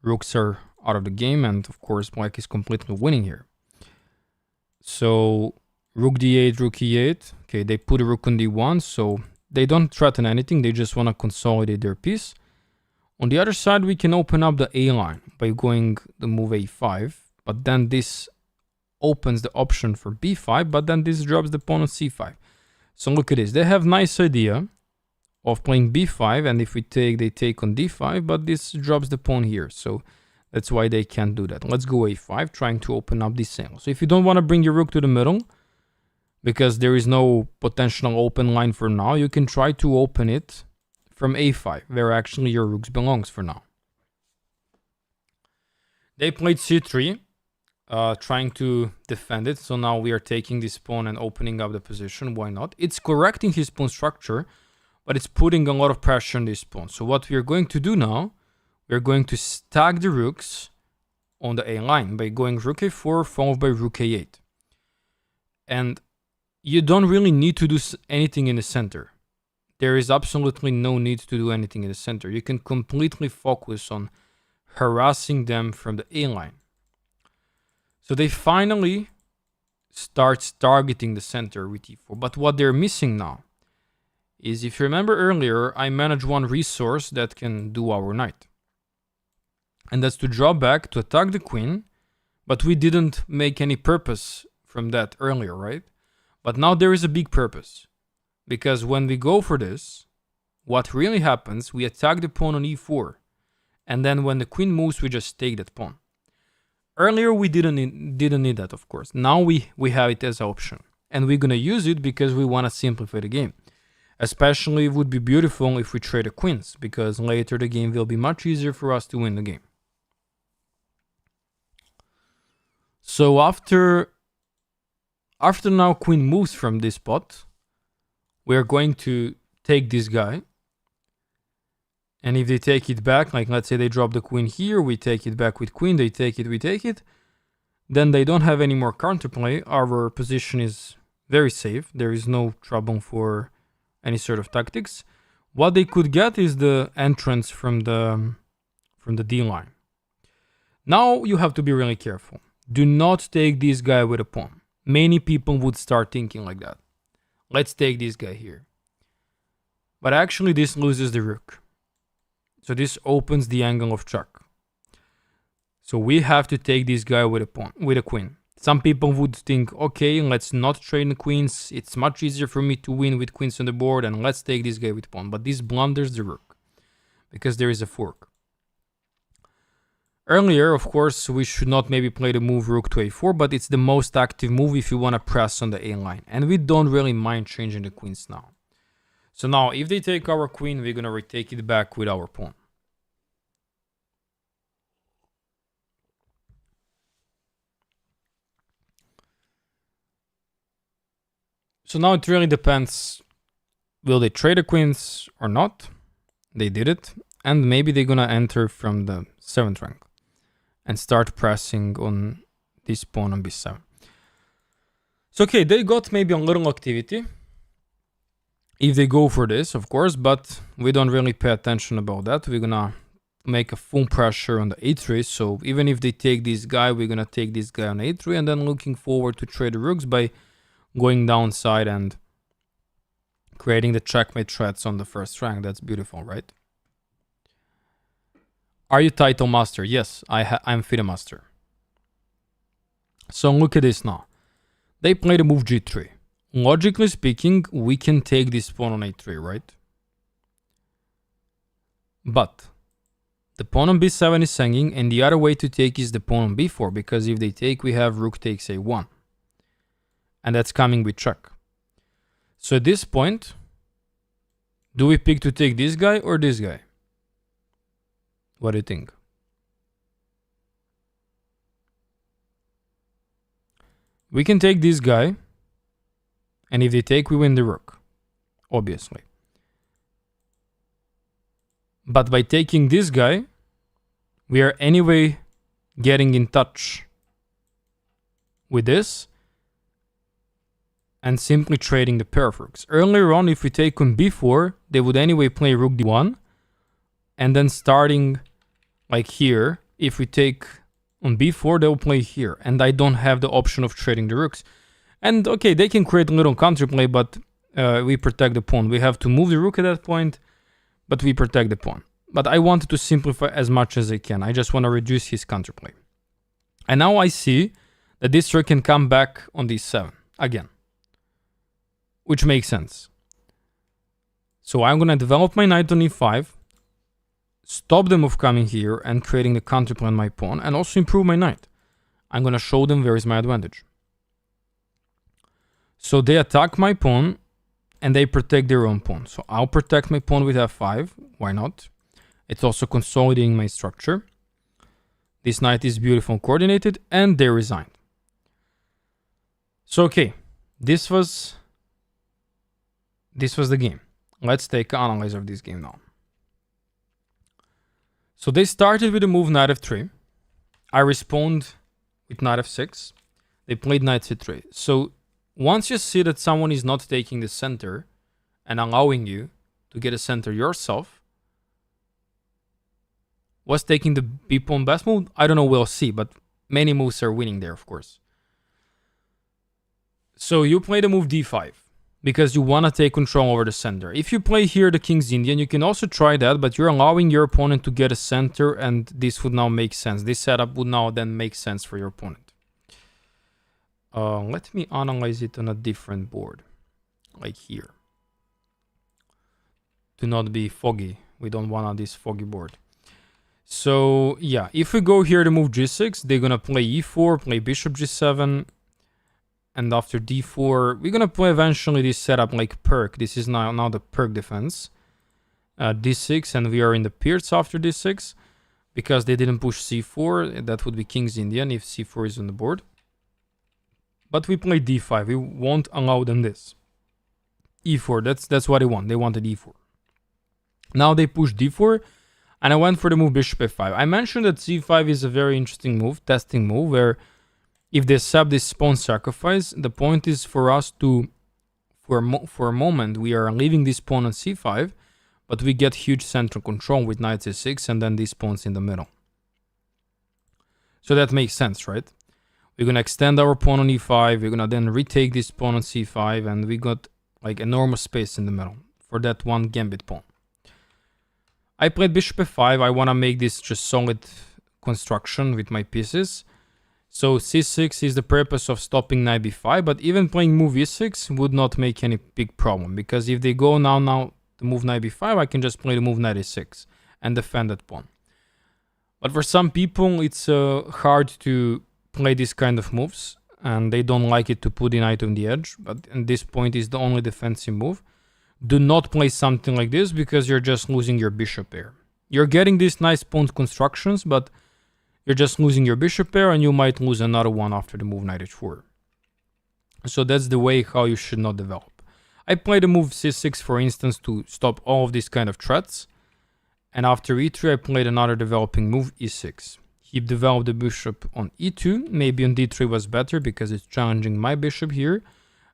Rooks are out of the game, and of course black is completely winning here. So rook d8, rook e8. Okay, they put a rook on d1, so they don't threaten anything. They just want to consolidate their piece. On the other side, we can open up the A line by going the move a5, but then this opens the option for b5, but then this drops the pawn on c5. So look at this. They have nice idea of playing b5, and if we take, they take on d5, but this drops the pawn here. So That's why they can't do that. Let's go a5, trying to open up this angle. So if you don't want to bring your rook to the middle, because there is no potential open line for now, you can try to open it from a5, where actually your rook belongs for now. They played c3, trying to defend it. So now we are taking this pawn and opening up the position. Why not? It's correcting his pawn structure, but it's putting a lot of pressure on this pawn. So what we are going to do now, we're going to stack the rooks on the A line by going rook a4 followed by rook a8. And you don't really need to do anything in the center. There is absolutely no need to do anything in the center. You can completely focus on harassing them from the A line. So they finally start targeting the center with e4. But what they're missing now is, if you remember earlier, I managed one resource that can do our knight. And that's to draw back to attack the queen, but we didn't make any purpose from that earlier, right? But now there is a big purpose, because when we go for this, what really happens, we attack the pawn on e4, and then when the queen moves, we just take that pawn. Earlier we didn't need that, of course. Now we have it as an option, and we're gonna use it because we want to simplify the game. Especially, it would be beautiful if we trade the queens, because later the game will be much easier for us to win the game. So after now queen moves from this spot, we're going to take this guy. And if they take it back, like let's say they drop the queen here, we take it back with queen, they take it, we take it. Then they don't have any more counterplay. Our position is very safe. There is no trouble for any sort of tactics. What they could get is the entrance from the D line. Now you have to be really careful. Do not take this guy with a pawn. Many people would start thinking like that. Let's take this guy here. But actually this loses the rook. So this opens the angle of check. So we have to take this guy with a pawn, with a queen. Some people would think, okay, let's not trade the queens. It's much easier for me to win with queens on the board, and let's take this guy with pawn. But this blunders the rook, because there is a fork. Earlier, of course, we should not maybe play the move rook to a4, but it's the most active move if you want to press on the A line. And we don't really mind changing the queens now. So now, if they take our queen, we're going to retake it back with our pawn. So now it really depends, will they trade the queens or not? They did it, and maybe they're gonna enter from the 7th rank and start pressing on this pawn on b7. So okay, they got maybe a little activity if they go for this, of course, but we don't really pay attention about that. We're gonna make a full pressure on the a3, so even if they take this guy, we're gonna take this guy on a3, and then looking forward to trade the rooks by going downside and creating the checkmate threats on the first rank. That's beautiful, right? Are you title master? Yes, I'm FIDE master. So look at this now. They play the move g3. Logically speaking, we can take this pawn on a3, right? But the pawn on b7 is hanging, and the other way to take is the pawn on b4, because if they take, we have rook takes a1. And that's coming with check. So at this point, do we pick to take this guy or this guy? What do you think? We can take this guy, and if they take, we win the rook, obviously. But by taking this guy, we are anyway getting in touch with this and simply trading the pair of rooks. Earlier on, if we take on b4, they would anyway play rook d1, and then starting like here, if we take on b4, they'll play here, and I don't have the option of trading the rooks. And okay, they can create a little counterplay, but we protect the pawn. We have to move the rook at that point, but we protect the pawn. But I wanted to simplify as much as I can. I just want to reduce his counterplay. And now I see that this rook can come back on d7 again, which makes sense. So I'm going to develop my knight on e5. stop the move coming here and creating the counterplay on my pawn, and also improve my knight. I'm gonna show them where is my advantage. So they attack my pawn and they protect their own pawn. So I'll protect my pawn with f5. Why not? It's also consolidating my structure. This knight is beautiful and coordinated, and they resigned. So okay, this was the game. Let's take an analyze of this game now. So they started with the move knight f3. I respond with knight f6. They played knight c3. So once you see that someone is not taking the center and allowing you to get a center yourself, was taking the b pawn best move? I don't know, we'll see, but many moves are winning there, of course. So you play the move d5 because you want to take control over the center. If you play here the King's Indian, you can also try that, but you're allowing your opponent to get a center, and this would now make sense. This setup would now then make sense for your opponent. Let me analyze it on a different board, like here. To not be foggy. We don't want this foggy board. So yeah, if we go here to move g6, they're gonna play e4, play bishop g7, and after d4, we're gonna play eventually this setup like Perk. This is now the Perk defense. D6, and we are in the Pierce after d6, because they didn't push c4. That would be King's Indian if c4 is on the board. But we play d5. We won't allow them this. e4, that's what they want. They wanted e4. Now they push d4, and I went for the move bishop f5. I mentioned that c5 is a very interesting move, testing move, where if they accept this pawn sacrifice, the point is for us to, for a moment, we are leaving this pawn on c5, but we get huge central control with knight c6 and then these pawns in the middle. So that makes sense, right? We're gonna extend our pawn on e5, we're gonna then retake this pawn on c5, and we got like enormous space in the middle for that one gambit pawn. I played bishop f5. I wanna make this just solid construction with my pieces. So c6 is the purpose of stopping knight b5, but even playing move e6 would not make any big problem, because if they go now to move knight b5, I can just play the move knight e6 and defend that pawn. But for some people, it's hard to play this kind of moves, and they don't like it to put the knight on the edge, but at this point is the only defensive move. Do not play something like this, because you're just losing your bishop pair. You're getting these nice pawn constructions, but you're just losing your bishop pair, and you might lose another one after the move knight h4. So that's the way how you should not develop. I played the move c6, for instance, to stop all of these kind of threats, and after e3 I played another developing move, e6. He developed the bishop on e2, maybe on d3 was better because it's challenging my bishop here,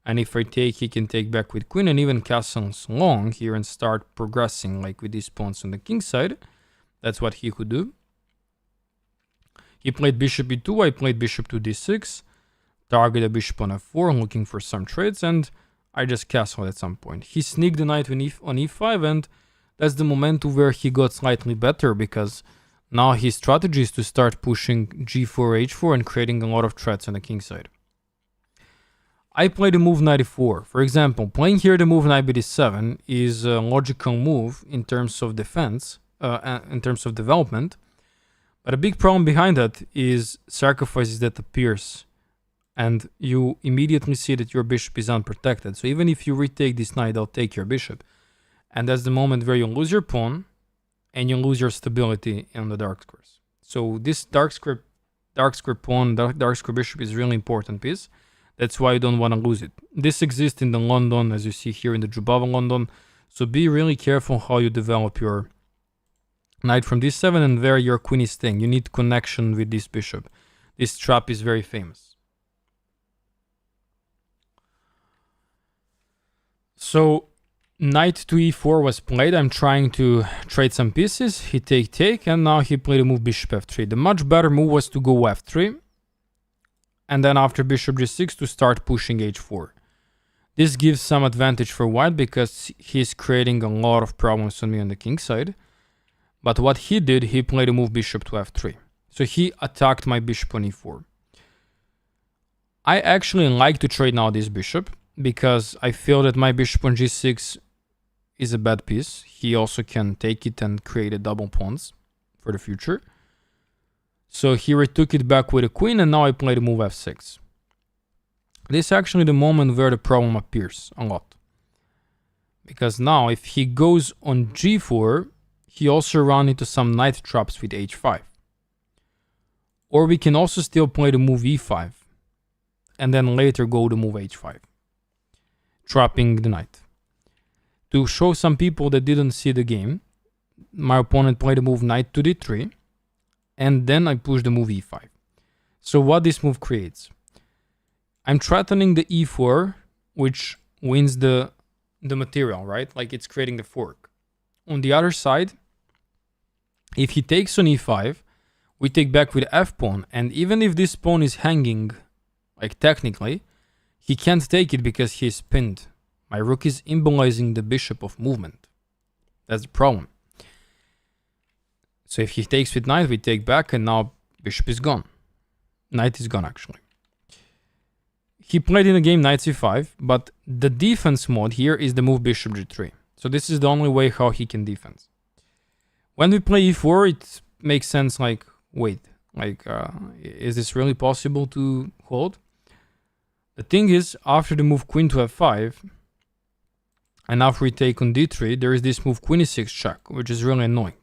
and if I take, he can take back with queen and even castles long here and start progressing like with these pawns on the king side. That's what he could do. He played bishop e2, I played bishop to d6, target a bishop on f4, looking for some trades, and I just castled at some point. He sneaked the knight on e5, and that's the momentum where he got slightly better, because now his strategy is to start pushing g4, h4 and creating a lot of threats on the king side. I played the move knight e4. For example, playing here the move knight bd7 is a logical move in terms of defense, in terms of development. But a big problem behind that is sacrifices that appears, and you immediately see that your bishop is unprotected. So even if you retake this knight, they'll take your bishop. And that's the moment where you lose your pawn and you lose your stability on the dark squares. So this dark square pawn, dark square bishop is a really important piece. That's why you don't want to lose it. This exists in the London, as you see here in the Jubava London. So be really careful how you develop your knight from d7 and where your queen is staying. You need connection with this bishop. This trap is very famous. So knight to e4 was played. I'm trying to trade some pieces. He take, and now he played a move bishop f3. The much better move was to go f3, and then after bishop g6 to start pushing h4. This gives some advantage for white because he's creating a lot of problems on me on the king side. But what he did, he played a move bishop to f3. So he attacked my bishop on e4. I actually like to trade now this bishop because I feel that my bishop on g6 is a bad piece. He also can take it and create a double pawns for the future. So here I took it back with a queen, and now I play the move f6. This is actually the moment where the problem appears a lot. Because now if he goes on g4, he also runs into some knight traps with h5. Or we can also still play the move e5. And then later go the move h5. Trapping the knight. To show some people that didn't see the game, my opponent played the move knight to d3. And then I push the move e5. So what this move creates? I'm threatening the e4, which wins the material, right? Like it's creating the fork. On the other side, if he takes on e5, we take back with f pawn. And even if this pawn is hanging, like technically, he can't take it because he's pinned. My rook is immobilizing the bishop of movement. That's the problem. So if he takes with knight, we take back, and now bishop is gone. Knight is gone, actually. He played in the game knight c5, but the defense mode here is the move bishop g3. So this is the only way how he can defend. When we play e4, it makes sense like, wait, like, is this really possible to hold? The thing is, after the move queen to f5, and after we take on d3, there is this move queen e6 check, which is really annoying.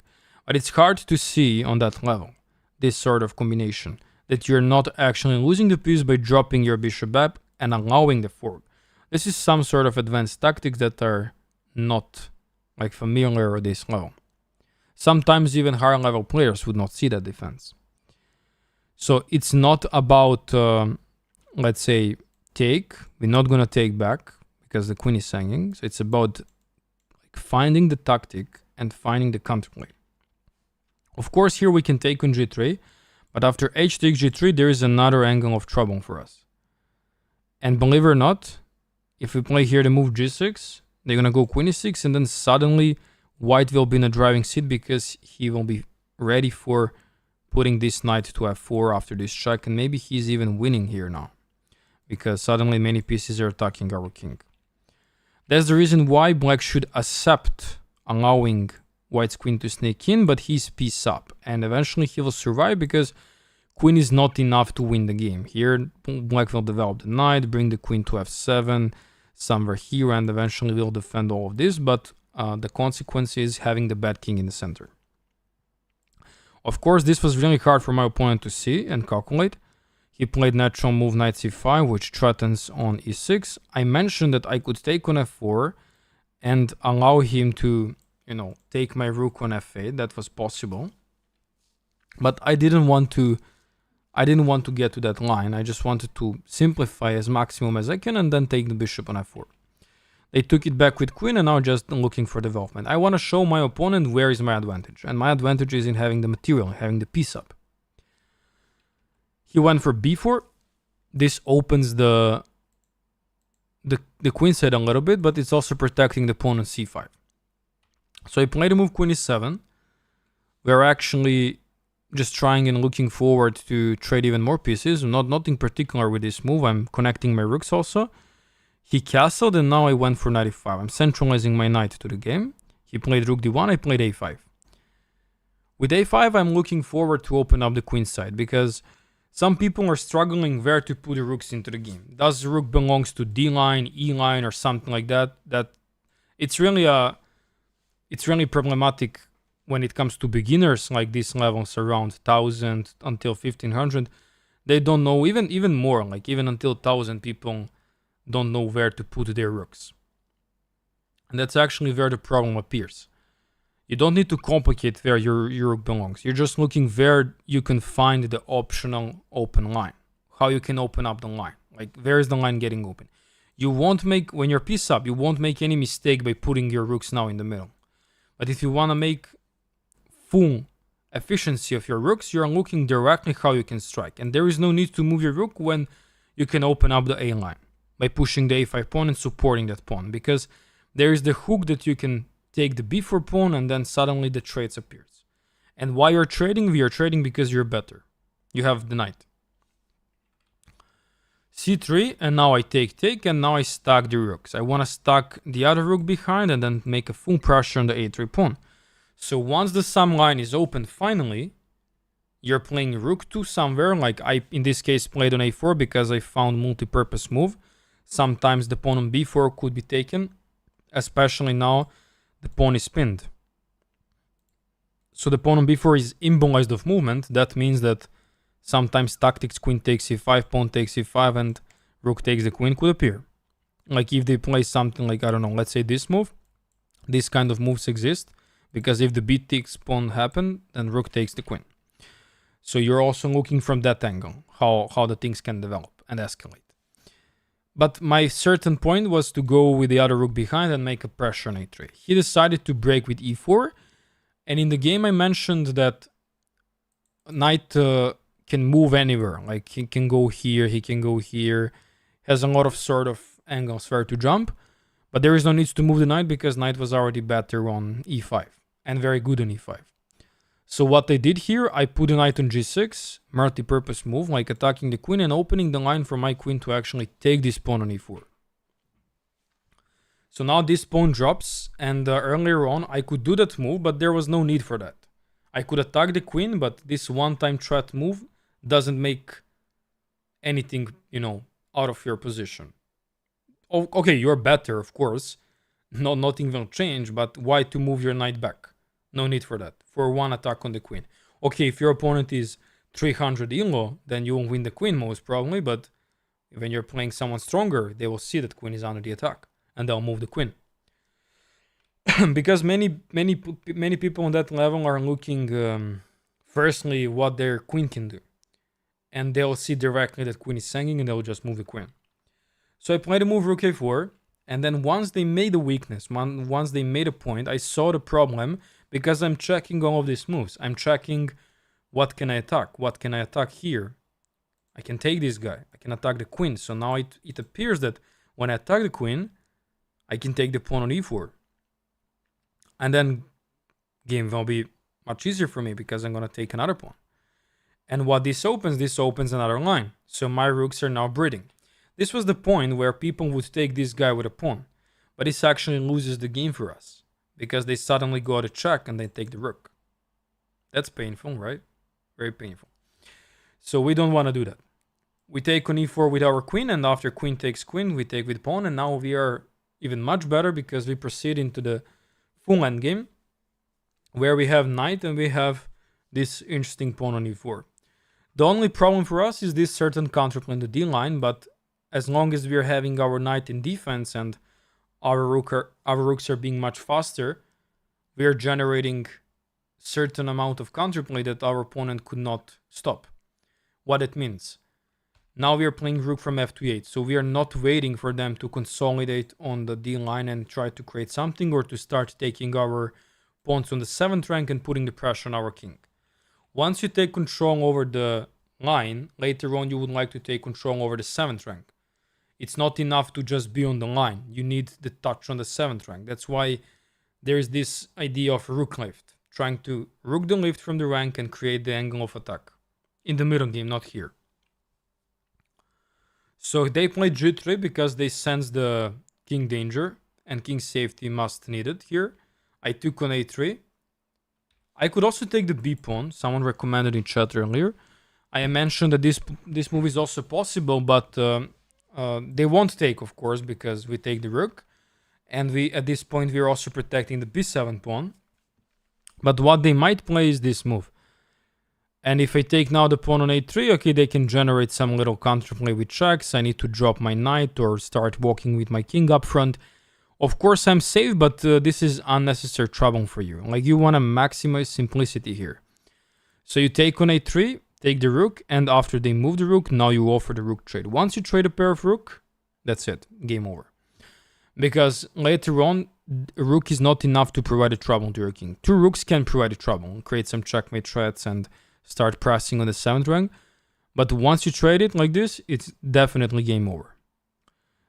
But it's hard to see on that level, this sort of combination, that you're not actually losing the piece by dropping your bishop back and allowing the fork. This is some sort of advanced tactics that are not like familiar at this level. Sometimes even higher level players would not see that defense. So it's not about, let's say, take. We're not going to take back because the queen is hanging. So it's about like finding the tactic and finding the counterplay. Of course, here we can take on g3, but after h takes g3, there is another angle of trouble for us. And believe it or not, if we play here the move g6, they're going to go queen e6, and then suddenly white will be in a driving seat because he will be ready for putting this knight to f4 after this check, and maybe he's even winning here now, because suddenly many pieces are attacking our king. That's the reason why black should accept allowing white's queen to sneak in, but he's piece up, and eventually he will survive because queen is not enough to win the game. Here black will develop the knight, bring the queen to f7 somewhere here, and eventually will defend all of this, but the consequence is having the bad king in the center. Of course, this was really hard for my opponent to see and calculate. He played natural move knight c5, which threatens on e6. I mentioned that I could take on f4 and allow him to, you know, take my rook on f8. That was possible. But I didn't want to get to that line. I just wanted to simplify as maximum as I can and then take the bishop on f4. They took it back with queen and now just looking for development. I want to show my opponent where is my advantage. And my advantage is in having the material, having the piece up. He went for b4. This opens the queen side a little bit, but it's also protecting the pawn on c5. So I played the move queen e7. We're actually just trying and looking forward to trade even more pieces. Nothing particular with this move. I'm connecting my rooks also. He castled, and now I went for knight e5. I'm centralizing my knight to the game. He played rook d1, I played a5. With a5, I'm looking forward to open up the queen side, because some people are struggling where to put the rooks into the game. Does the rook belongs to d line, e line, or something like that? It's really problematic when it comes to beginners like these levels around 1000 until 1500. They don't know, even more, like even until 1000 people don't know where to put their rooks. And that's actually where the problem appears. You don't need to complicate where your rook belongs. You're just looking where you can find the optional open line. How you can open up the line. Like, where is the line getting open? You won't make, when you're piece up, you won't make any mistake by putting your rooks now in the middle. But if you want to make full efficiency of your rooks, you're looking directly how you can strike. And there is no need to move your rook when you can open up the A line by pushing the a5 pawn and supporting that pawn, because there is the hook that you can take the b4 pawn and then suddenly the trades appears. And why you're trading? We are trading because you're better. You have the knight. c3, and now I take, and now I stack the rooks. I want to stack the other rook behind and then make a full pressure on the a3 pawn. So once the sum line is open finally, you're playing rook 2 somewhere, like I in this case played on a4 because I found multi-purpose move. Sometimes the pawn on b4 could be taken, especially now the pawn is pinned. So the pawn on b4 is immobilized of movement. That means that sometimes tactics queen takes e5, pawn takes e5, and rook takes the queen could appear. Like if they play something like, I don't know, let's say this move, this kind of moves exist, because if the b takes pawn happen, then rook takes the queen. So you're also looking from that angle, how the things can develop and escalate. But my certain point was to go with the other rook behind and make a pressure on a3. He decided to break with e4, and in the game I mentioned that knight can move anywhere. Like he can go here, he can go here, has a lot of sort of angles where to jump, but there is no need to move the knight because knight was already better on e5 and very good on e5. So what I did here, I put the knight on g6, multi-purpose move, like attacking the queen and opening the line for my queen to actually take this pawn on e4. So now this pawn drops, and earlier on I could do that move, but there was no need for that. I could attack the queen, but this one-time threat move doesn't make anything, you know, out of your position. Okay, you're better, of course. Nothing will change, but why to move your knight back? No need for that. For one attack on the queen. Okay, if your opponent is 300 elo, then you will win the queen most probably, but when you're playing someone stronger, they will see that queen is under the attack, and they'll move the queen. Because many people on that level are looking firstly what their queen can do, and they'll see directly that queen is hanging and they'll just move the queen. So I played the move rook a4, and then once they made a weakness, once they made a point, I saw the problem because I'm checking all of these moves. I'm checking what can I attack, what can I attack here. I can take this guy, I can attack the queen. So now it appears that when I attack the queen, I can take the pawn on e4. And then game will be much easier for me because I'm going to take another pawn. And what this opens another line. So my rooks are now breeding. This was the point where people would take this guy with a pawn. But this actually loses the game for us, because they suddenly go to check and they take the rook. That's painful, right? Very painful. So we don't want to do that. We take on e4 with our queen, and after queen takes queen, we take with pawn, and now we are even much better because we proceed into the full endgame, where we have knight and we have this interesting pawn on e4. The only problem for us is this certain counterplay in the d line, but as long as we are having our knight in defense and our rooks are being much faster, we are generating certain amount of counterplay that our opponent could not stop. What it means? Now we are playing rook from f to 8, so we are not waiting for them to consolidate on the d line and try to create something, or to start taking our pawns on the 7th rank and putting the pressure on our king. Once you take control over the line, later on you would like to take control over the 7th rank. It's not enough to just be on the line. You need the touch on the 7th rank. That's why there is this idea of rook lift, trying to rook the lift from the rank and create the angle of attack. In the middle game, not here. So they played g3 because they sense the king danger and king safety must needed here. I took on a3. I could also take the b pawn. Someone recommended in chat earlier. I mentioned that this move is also possible, but they won't take, of course, because we take the rook, and we at this point we are also protecting the b7 pawn. But what they might play is this move. And if I take now the pawn on a3, okay, they can generate some little counterplay with checks. I need to drop my knight or start walking with my king up front. Of course, I'm safe, but this is unnecessary trouble for you. Like, you want to maximize simplicity here. So you take on a3, take the rook, and after they move the rook, now you offer the rook trade. Once you trade a pair of rook, that's it, game over. Because later on, a rook is not enough to provide a trouble to your king. Two rooks can provide a trouble, create some checkmate threats and start pressing on the 7th rank. But once you trade it like this, it's definitely game over.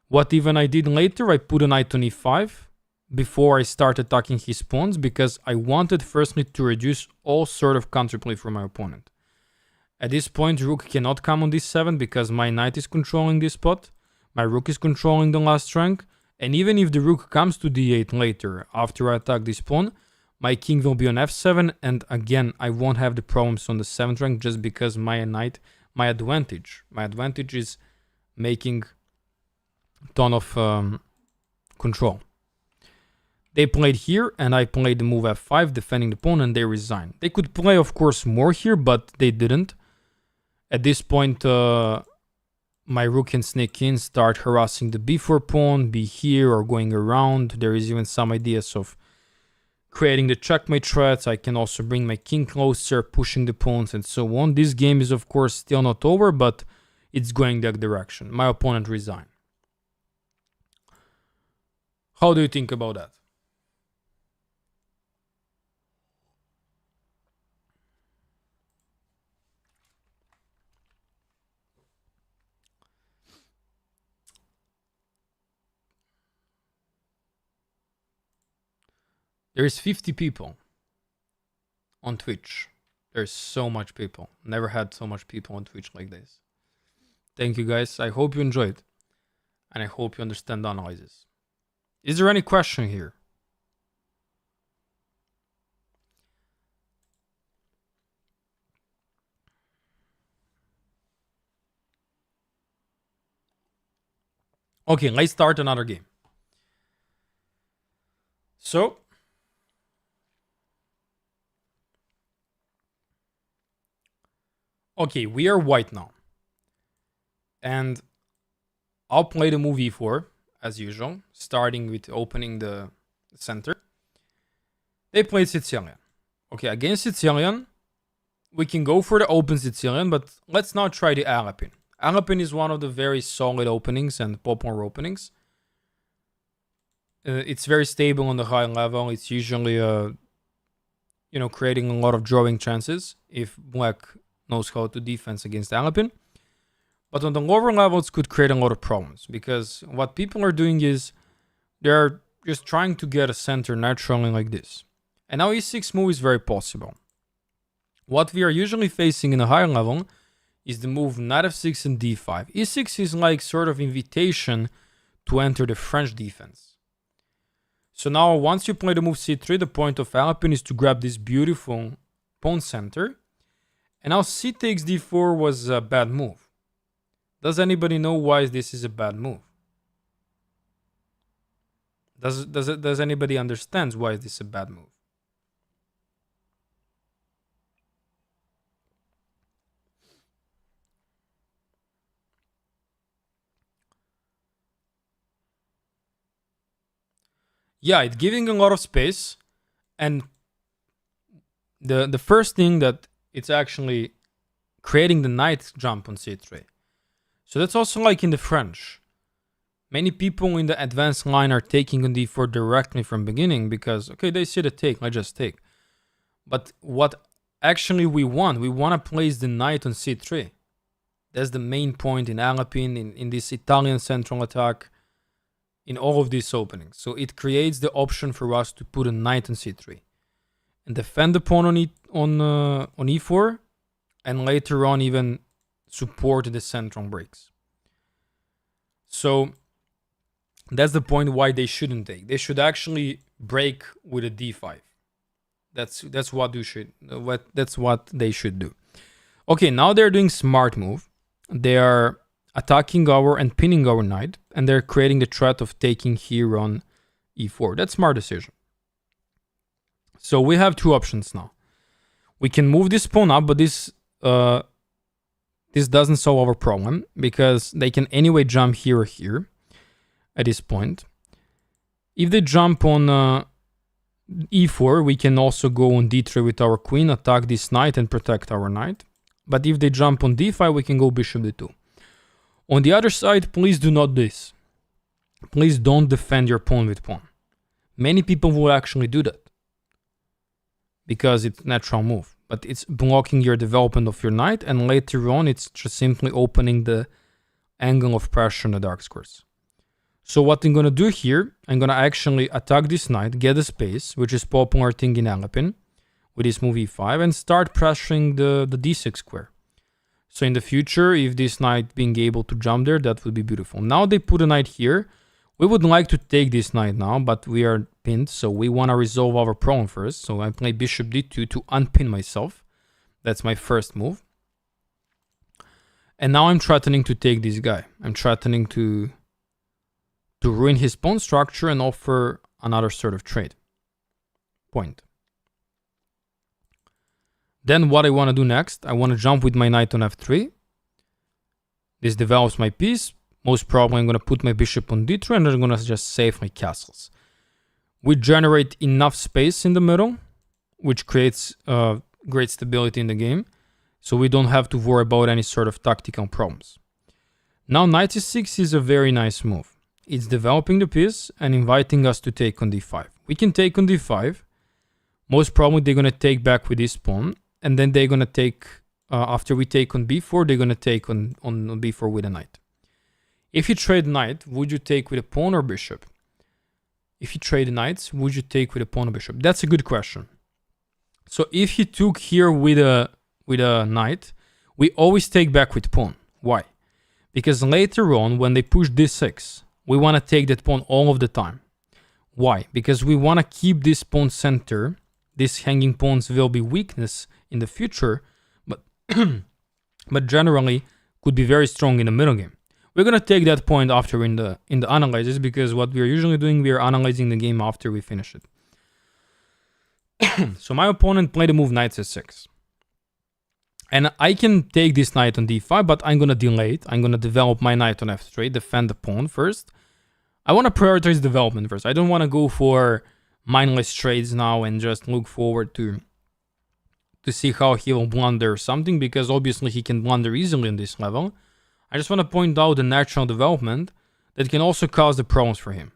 What even I did later, I put a knight on e5 before I start attacking his pawns, because I wanted firstly to reduce all sort of counterplay from my opponent. At this point, rook cannot come on d7 because my knight is controlling this spot. My rook is controlling the last rank. And even if the rook comes to d8 later, after I attack this pawn, my king will be on f7. And again, I won't have the problems on the 7th rank just because my advantage is making a ton of control. They played here, and I played the move f5, defending the pawn, and they resigned. They could play, of course, more here, but they didn't. At this point, my rook can sneak in, start harassing the b4 pawn, be here or going around. There is even some ideas of creating the checkmate threats. I can also bring my king closer, pushing the pawns, and so on. This game is, of course, still not over, but it's going that direction. My opponent resigned. How do you think about that? There's 50 people on Twitch. There's so much people. Never had so much people on Twitch like this. Thank you guys. I hope you enjoyed. And I hope you understand the analysis. Is there any question here? Okay, let's start another game. So, okay, we are white now. And I'll play the move e4, as usual, starting with opening the center. They played Sicilian. Okay, against Sicilian, we can go for the open Sicilian, but let's now try the Alapin. Alapin is one of the very solid openings and popular openings. It's very stable on the high level. It's usually, creating a lot of drawing chances if black knows how to defense against Alapin. But on the lower levels could create a lot of problems because what people are doing is they're just trying to get a center naturally like this. And now e6 move is very possible. What we are usually facing in a higher level is the move knight f6 and d5. e6 is like sort of invitation to enter the French defense. So now once you play the move c3, the point of Alapin is to grab this beautiful pawn center. And now c takes d4 was a bad move. Does anybody know why this is a bad move? Does anybody understand why this is a bad move? Yeah, it's giving a lot of space, and the first thing that it's actually creating the knight jump on c3. So that's also like in the French. Many people in the advanced line are taking on d4 directly from beginning because, okay, they see the take, I just take. But what actually we want to place the knight on c3. That's the main point in Alapin, in this Italian central attack, in all of these openings. So it creates the option for us to put a knight on c3 and defend the pawn on e4, and later on even support the central breaks. So that's the point why they shouldn't take. They should actually break with a d5. That's what they should do. Okay, now they're doing smart move. They are attacking and pinning our knight, and they're creating the threat of taking here on e4. That's smart decision. So we have two options now. We can move this pawn up, but this doesn't solve our problem because they can anyway jump here or here at this point. If they jump on e4, we can also go on d3 with our queen, attack this knight and protect our knight. But if they jump on d5, we can go bishop d2. On the other side, please do not this. Please don't defend your pawn with pawn. Many people will actually do that because it's a natural move. But it's blocking your development of your knight, and later on it's just simply opening the angle of pressure on the dark squares. So what I'm going to do here, I'm going to actually attack this knight, get a space, which is popular thing in Alapin, with this move e5, and start pressuring the d6 square. So in the future, if this knight being able to jump there, that would be beautiful. Now they put a knight here. We would like to take this knight now, but we are pinned, so we want to resolve our problem first. So I play bishop d2 to unpin myself. That's my first move. And now I'm threatening to take this guy. I'm threatening to ruin his pawn structure and offer another sort of trade. Point. Then what I want to do next, I want to jump with my knight on f3. This develops my piece. Most probably I'm going to put my bishop on d3 and I'm going to just save my castles. We generate enough space in the middle, which creates great stability in the game. So we don't have to worry about any sort of tactical problems. Now knight e6 is a very nice move. It's developing the piece and inviting us to take on d5. We can take on d5. Most probably they're going to take back with this pawn. And then they're going to take, after we take on b4, they're going to take on b4 with a knight. If you trade knight, would you take with a pawn or bishop? If you trade knights, would you take with a pawn or bishop? That's a good question. So if you took here with a knight, we always take back with pawn. Why? Because later on, when they push d6, we want to take that pawn all of the time. Why? Because we want to keep this pawn center. These hanging pawns will be weakness in the future, but but generally could be very strong in the middle game. We're gonna take that point after in the analysis, because what we're usually doing, we're analyzing the game after we finish it. So my opponent played the move knight c6. And I can take this knight on d5, but I'm gonna delay it. I'm gonna develop my knight on f3, defend the pawn first. I wanna prioritize development first. I don't wanna go for mindless trades now and just look forward to see how he will blunder or something, because obviously he can blunder easily on this level. I just want to point out the natural development that can also cause the problems for him.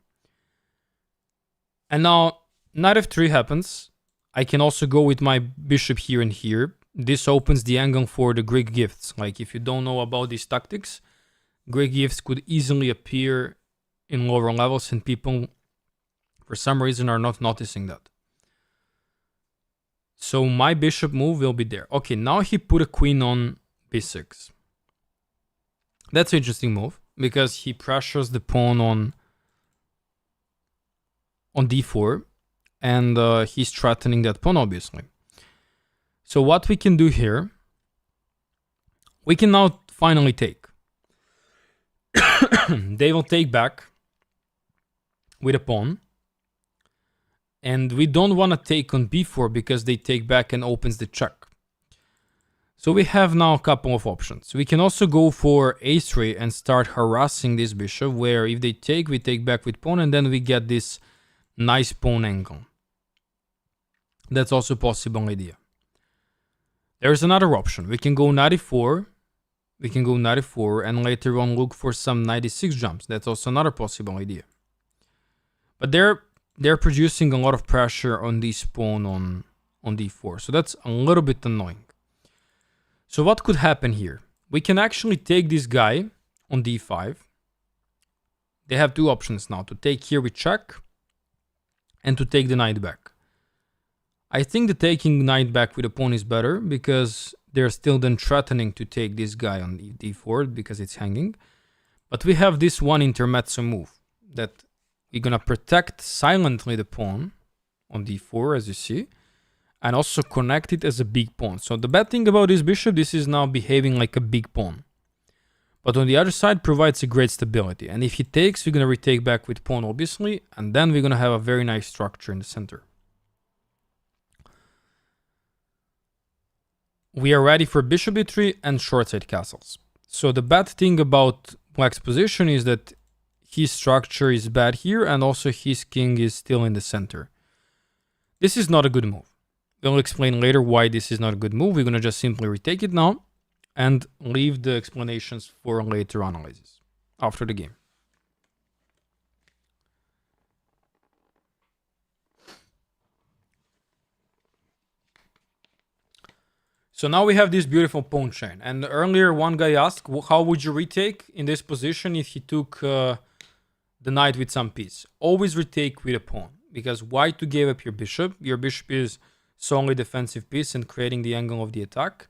And now knight f3 happens. I can also go with my bishop here and here. This opens the angle for the Greek gifts. Like, if you don't know about these tactics, Greek gifts could easily appear in lower levels and people for some reason are not noticing that. So my bishop move will be there. Okay, now he put a queen on b6. That's an interesting move, because he pressures the pawn on d4, and he's threatening that pawn, obviously. So what we can do here, we can now finally take. They will take back with a pawn. And we don't want to take on b4 because they take back and opens the check. So we have now a couple of options. We can also go for a3 and start harassing this bishop, where if they take, we take back with pawn, and then we get this nice pawn angle. That's also a possible idea. There's another option. We can go knight e4. We can go knight e4 and later on look for some knight e6 jumps. That's also another possible idea. But they're producing a lot of pressure on this pawn on d4. So that's a little bit annoying. So what could happen here? We can actually take this guy on d5. They have two options now, to take here with check and to take the knight back. I think the taking knight back with a pawn is better, because they're still then threatening to take this guy on d4 because it's hanging. But we have this one intermezzo move that we're gonna protect silently the pawn on d4, as you see, and also connect it as a big pawn. So the bad thing about this bishop, this is now behaving like a big pawn. But on the other side, provides a great stability. And if he takes, we're gonna retake back with pawn, obviously, and then we're gonna have a very nice structure in the center. We are ready for bishop e3 and short-side castles. So the bad thing about black's position is that his structure is bad here, and also his king is still in the center. This is not a good move. We'll explain later why this is not a good move. We're going to just simply retake it now and leave the explanations for later analysis after the game. So now we have this beautiful pawn chain. And earlier one guy asked, how would you retake in this position if he took the knight with some piece? Always retake with a pawn, because why to give up your bishop? Your bishop is solely defensive piece and creating the angle of the attack.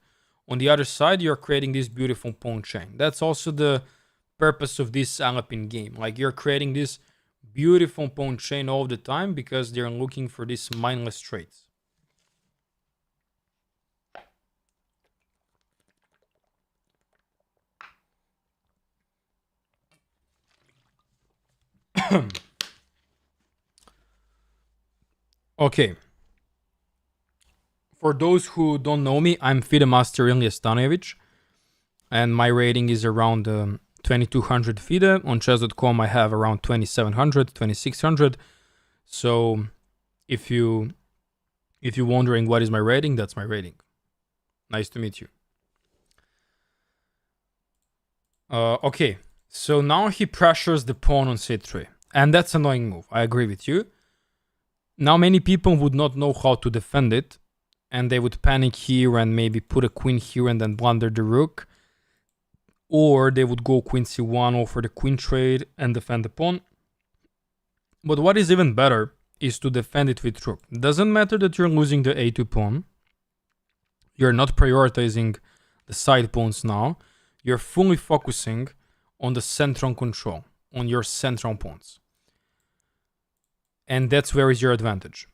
On the other side, you're creating this beautiful pawn chain. That's also the purpose of this Alpine game. Like, you're creating this beautiful pawn chain all the time because they're looking for these mindless traits. Okay. For those who don't know me, I'm FIDE Master Ilya Stanojevic, and my rating is around 2200 FIDE. On chess.com I have around 2700, 2600. So if you're wondering what is my rating, that's my rating. Nice to meet you. Okay, so now he pressures the pawn on c3, and that's an annoying move. I agree with you. Now many people would not know how to defend it, and they would panic here and maybe put a queen here and then blunder the rook. Or they would go queen c1, offer the queen trade and defend the pawn. But what is even better is to defend it with rook. Doesn't matter that you're losing the a2 pawn. You're not prioritizing the side pawns now. You're fully focusing on the central control, on your central pawns. And that's where is your advantage.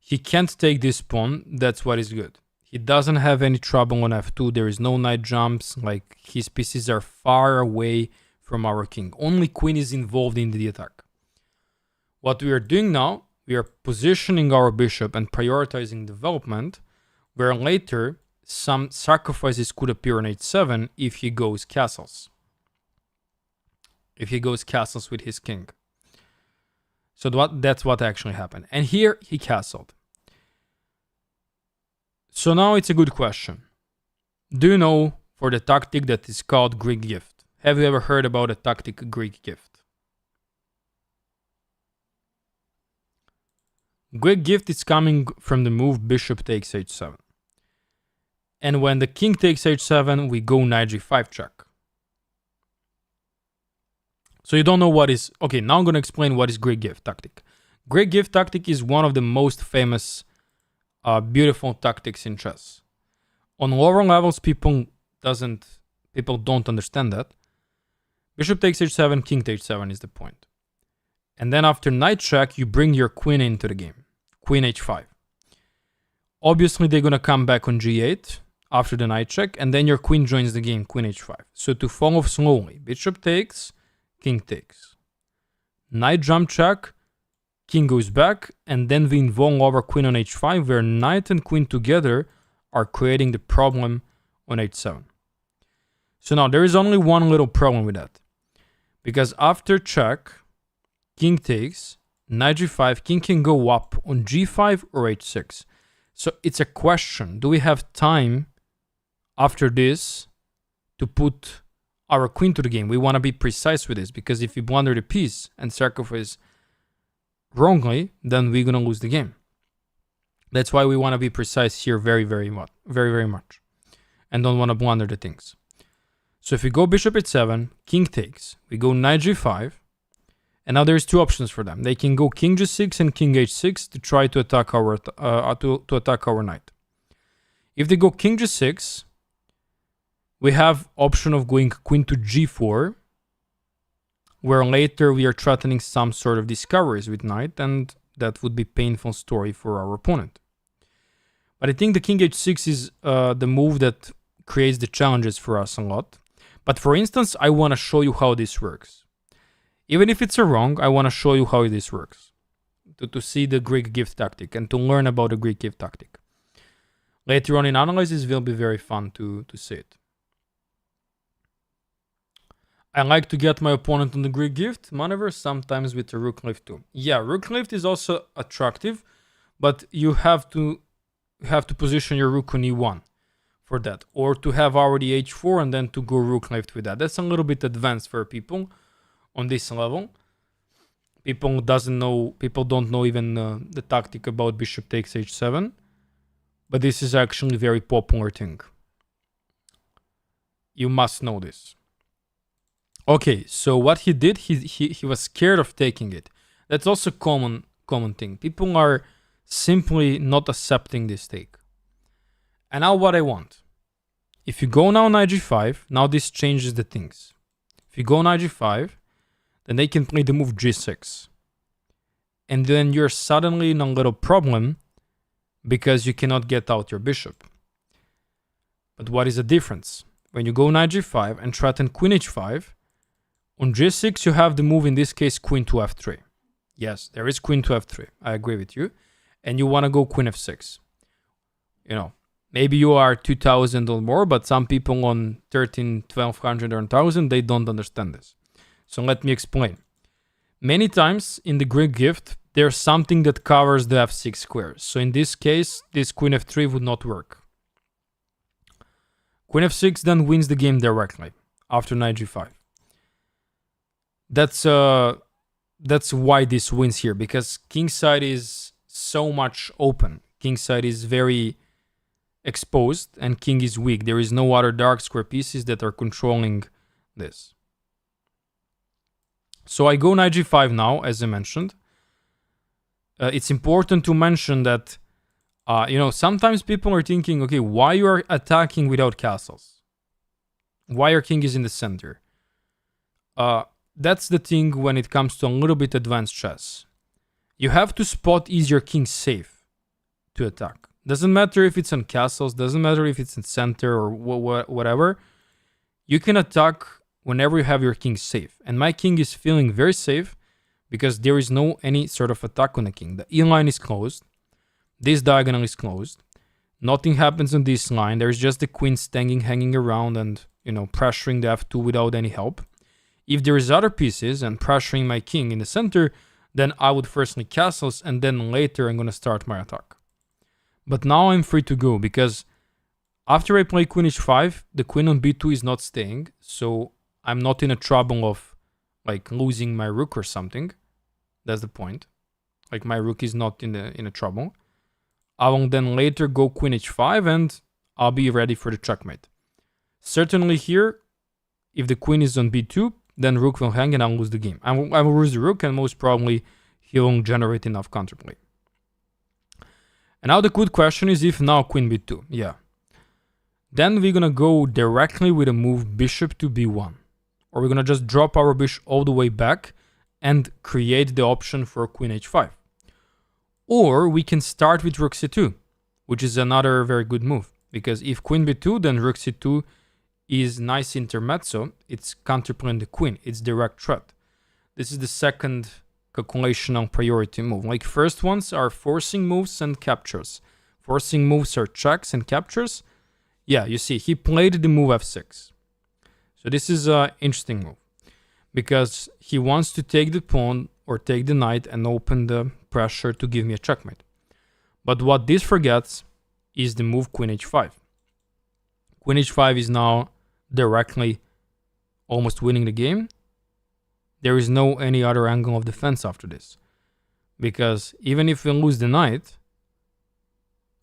He can't take this pawn, that's what is good. He doesn't have any trouble on f2, there is no knight jumps, like his pieces are far away from our king. Only queen is involved in the attack. What we are doing now, we are positioning our bishop and prioritizing development, where later some sacrifices could appear on h7 if he goes castles. If he goes castles with his king. So that's what actually happened. And here he castled. So now it's a good question. Do you know for the tactic that is called Greek gift? Have you ever heard about a tactic Greek gift? Greek gift is coming from the move bishop takes h7. And when the king takes h7, we go knight g5 check. So you don't know what is... Okay, now I'm going to explain what is Greek gift tactic. Greek gift tactic is one of the most famous beautiful tactics in chess. On lower levels, people don't understand that. Bishop takes h7, king takes h7 is the point. And then after knight check, you bring your queen into the game. Queen h5. Obviously, they're going to come back on g8 after the knight check, and then your queen joins the game, queen h5. So to follow slowly, bishop takes, king takes. Knight jump check, king goes back, and then we involve our queen on h5, where knight and queen together are creating the problem on h7. So now there is only one little problem with that. Because after check, king takes, knight g5, king can go up on g5 or h6. So it's a question, do we have time after this to put our queen to the game? We want to be precise with this, because if we blunder the piece and sacrifice wrongly, then we're going to lose the game. That's why we want to be precise here very, very much. And don't want to blunder the things. So if we go bishop h7, king takes, we go knight g5, and now there's two options for them. They can go king g6 and king h6 to try to attack our to attack our knight. If they go king g6, we have option of going queen to g4, where later we are threatening some sort of discoveries with knight, and that would be painful story for our opponent. But I think the king h6 is the move that creates the challenges for us a lot. But for instance, I want to show you how this works. Even if it's a wrong, I want to show you how this works. To see the Greek gift tactic and to learn about the Greek gift tactic. Later on in analysis will be very fun to see it. I like to get my opponent on the Greek gift maneuver, sometimes with the rook lift too. Yeah, rook lift is also attractive, but you have to position your rook on e1 for that, or to have already h4 and then to go rook lift with that. That's a little bit advanced for people on this level. People don't know even the tactic about bishop takes h7, but this is actually a very popular thing. You must know this. Okay, so what he did, he was scared of taking it. That's also common thing. People are simply not accepting this take. And now what I want. if you go now knight g5, now this changes the things. If you go knight g5, then they can play the move g6. And then you're suddenly in a little problem because you cannot get out your bishop. But what is the difference? When you go knight g5 and threaten queen h5, on g6 you have the move, in this case, queen to f3. Yes, there is queen to f3. I agree with you. And you want to go queen f6. You know, maybe you are 2000 or more, but some people on 13, 1200 or 1000, they don't understand this. So let me explain. Many times in the Greek gift, there's something that covers the f6 square. So in this case, this queen f3 would not work. Queen f6 then wins the game directly after knight g5. That's why this wins here, because kingside is so much open. Kingside is very exposed and king is weak. There is no other dark square pieces that are controlling this. So I go knight g5 now, as I mentioned. It's important to mention that, sometimes people are thinking, okay, why you are attacking without castles? Why your king is in the center? That's the thing when it comes to a little bit advanced chess. You have to spot, is your king safe to attack? Doesn't matter if it's on castles, doesn't matter if it's in center or whatever. You can attack whenever you have your king safe. And my king is feeling very safe because there is no any sort of attack on the king. The E line is closed. This diagonal is closed. Nothing happens on this line. There's just the queen hanging around and, pressuring the f2 without any help. If there is other pieces and pressuring my king in the center, then I would firstly castles and then later I'm going to start my attack. But now I'm free to go because after I play queen h5, the queen on b2 is not staying. So I'm not in a trouble of losing my rook or something. That's the point. My rook is not in a trouble. I will then later go queen h5 and I'll be ready for the checkmate. Certainly here, if the queen is on b2, then rook will hang and I'll lose the game. I will lose the rook and most probably he won't generate enough counterplay. And now the good question is if now queen b2. Yeah. Then we're going to go directly with a move bishop to b1. Or we're going to just drop our bishop all the way back and create the option for queen h5. Or we can start with rook c2, which is another very good move. Because if queen b2, then rook c2 is nice intermezzo. It's counterplaying the queen. It's direct threat. This is the second calculational priority move. First ones are forcing moves and captures. Forcing moves are checks and captures. Yeah, you see, he played the move f6. So this is an interesting move. Because he wants to take the pawn or take the knight and open the pressure to give me a checkmate. But what this forgets is the move queen h5. Queen h5 is now directly almost winning the game. There is no any other angle of defense after this. Because even if we lose the knight,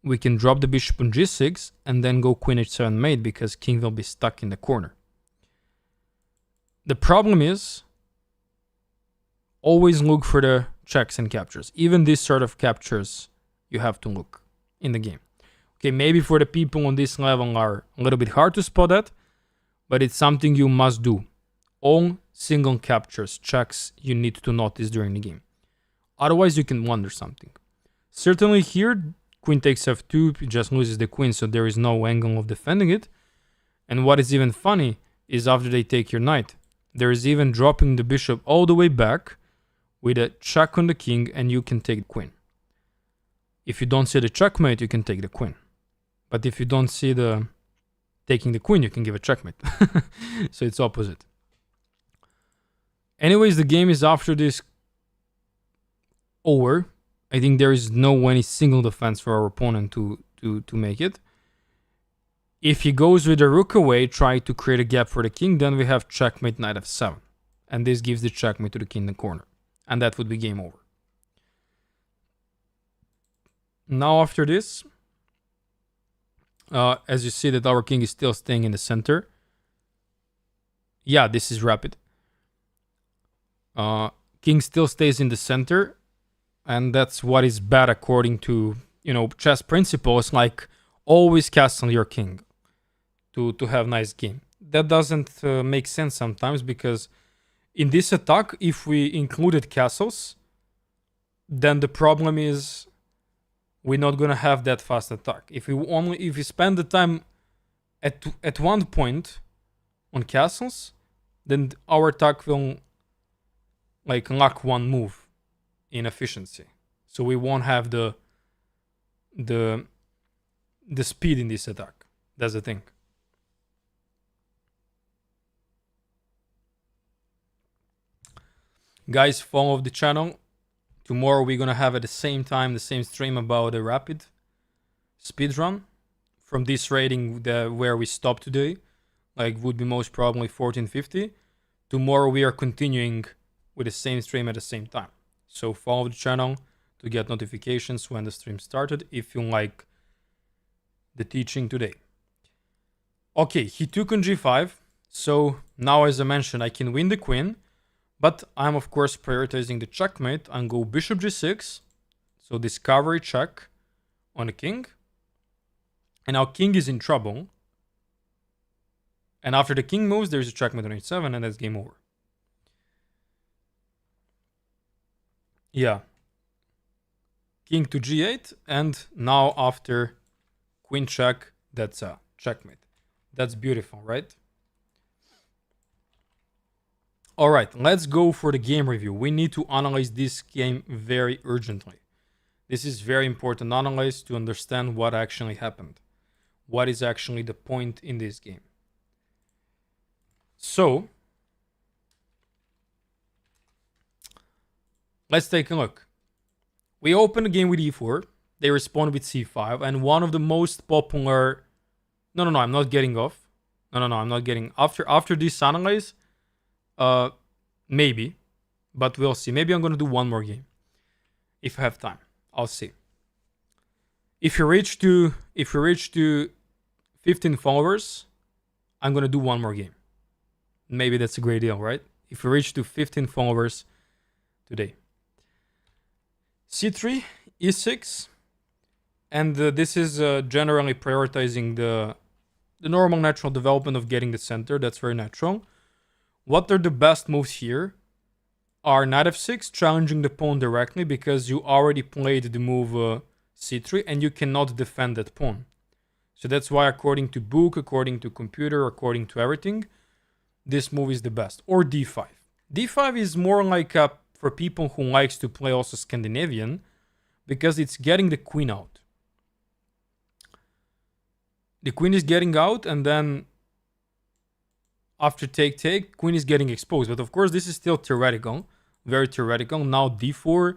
we can drop the bishop on g6 and then go queen h7 mate because king will be stuck in the corner. The problem is, always look for the checks and captures. Even this sort of captures, you have to look in the game. Okay, maybe for the people on this level are a little bit hard to spot that, but it's something you must do. All single captures, checks, you need to notice during the game. Otherwise, you can wonder something. Certainly here, queen takes f2, it just loses the queen, so there is no angle of defending it. And what is even funny is after they take your knight, there is even dropping the bishop all the way back with a check on the king and you can take the queen. If you don't see the checkmate, you can take the queen. But if you don't see the taking the queen, you can give a checkmate. So it's opposite. Anyways, the game is after this over. I think there is no any single defense for our opponent to make it. If he goes with the rook away, try to create a gap for the king, then we have checkmate knight f7. And this gives the checkmate to the king in the corner. And that would be game over. Now after this, as you see that our king is still staying in the center. Yeah, this is rapid. King still stays in the center. And that's what is bad according to, chess principles, like always castle your king to have nice game. That doesn't make sense sometimes, because in this attack, if we included castles, then the problem is we're not gonna have that fast attack. If we spend the time at one point on castles, then our attack will like lack one move in efficiency. So we won't have the speed in this attack. That's the thing. Guys, follow the channel. Tomorrow we're gonna have at the same time the same stream about a rapid speedrun from this rating where we stopped today, like would be most probably 1450. Tomorrow we are continuing with the same stream at the same time. So follow the channel to get notifications when the stream started if you like the teaching today. Okay, he took on g5. So now, as I mentioned, I can win the queen. But I'm, of course, prioritizing the checkmate and go bishop g6. So discovery check on the king. And now king is in trouble. And after the king moves, there's a checkmate on h7, and that's game over. Yeah. King to g8, and now after queen check, that's a checkmate. That's beautiful, right? All right, let's go for the game review. We need to analyze this game very urgently. This is very important to analyze to understand what actually happened. What is actually the point in this game. So, let's take a look. We open the game with e4. They respond with c5. And one of the most popular... No, I'm not getting off. No, I'm not getting... After this analyze... maybe, but we'll see. Maybe I'm gonna do one more game if I have time. I'll see. If you reach to 15 followers, I'm gonna do one more game. Maybe that's a great deal, right? If you reach to 15 followers today. c3, e6, and this is generally prioritizing the normal natural development of getting the center. That's very natural. What are the best moves here? Are knight f6, challenging the pawn directly because you already played the move c3 and you cannot defend that pawn. So that's why, according to book, according to computer, according to everything, this move is the best. Or d5. d5 is more like for people who likes to play also Scandinavian, because it's getting the queen out. The queen is getting out, and then after take, queen is getting exposed. But of course, this is still theoretical. Very theoretical. Now d4.